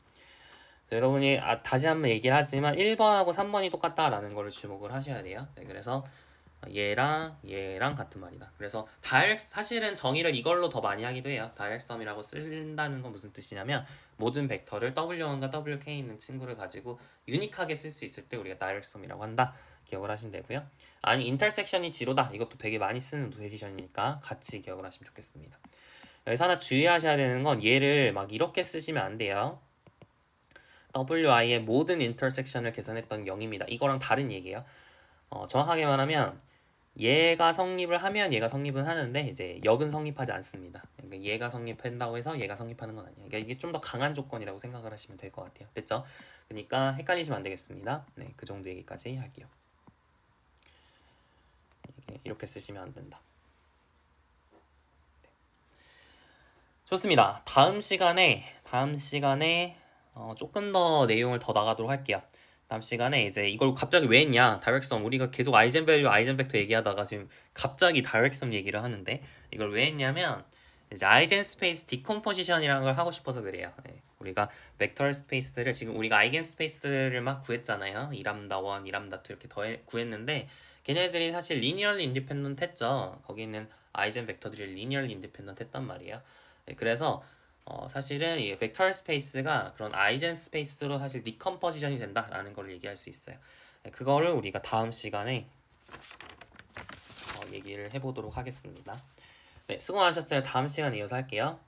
여러분이 다시 한번 얘기를 하지만 1번하고 3번이 똑같다라는 거를 주목을 하셔야 돼요. 네, 그래서 얘랑 같은 말이다. 그래서 사실은 정의를 이걸로 더 많이 하기도 해요. 다이렉섬이라고 쓴다는 건 무슨 뜻이냐면 모든 벡터를 W1과 WK에 있는 친구를 가지고 유니크하게 쓸 수 있을 때 우리가 다이렉섬이라고 한다. 기억을 하시면 되고요. 아니 인터섹션이 지로다. 이것도 되게 많이 쓰는 노테이션이니까 같이 기억을 하시면 좋겠습니다. 여기서 하나 주의하셔야 되는 건 얘를 막 이렇게 쓰시면 안 돼요. WI의 모든 인터섹션을 계산했던 0입니다. 이거랑 다른 얘기예요. 정확하게 말하면 얘가 성립을 하면 얘가 성립은 하는데 이제 역은 성립하지 않습니다. 그러니까 얘가 성립한다고 해서 얘가 성립하는 건 아니에요. 그러니까 이게 좀 더 강한 조건이라고 생각을 하시면 될 것 같아요. 됐죠? 그러니까 헷갈리시면 안 되겠습니다. 네, 그 정도 얘기까지 할게요. 이렇게 쓰시면 안 된다. 네. 좋습니다. 다음 시간에 조금 더 내용을 더 나가도록 할게요. 다음 시간에 이제 이걸 갑자기 왜 했냐 다이렉섬 우리가 계속 아이젠밸류 아이젠벡터 얘기하다가 지금 갑자기 다이렉섬 얘기를 하는데 이걸 왜 했냐면 이제 아이젠 스페이스 디컴포지션이라는 걸 하고 싶어서 그래요. 네. 우리가 벡터 스페이스를 지금 우리가 아이겐 스페이스를 막 구했잖아요. 2람다 1, 2람다 2 이렇게 구했는데 걔네들이 사실 리니얼리 인디펜던트 했죠. 거기 있는 아이젠 벡터들이 리니얼리 인디펜던트 했단 말이에요. 네. 그래서 사실은 이 벡터 스페이스가 그런 아이젠 스페이스로 사실 디컴포지션이 된다라는 걸 얘기할 수 있어요. 그거를 우리가 다음 시간에 얘기를 해보도록 하겠습니다. 네, 수고 많으셨어요. 다음 시간에 이어서 할게요.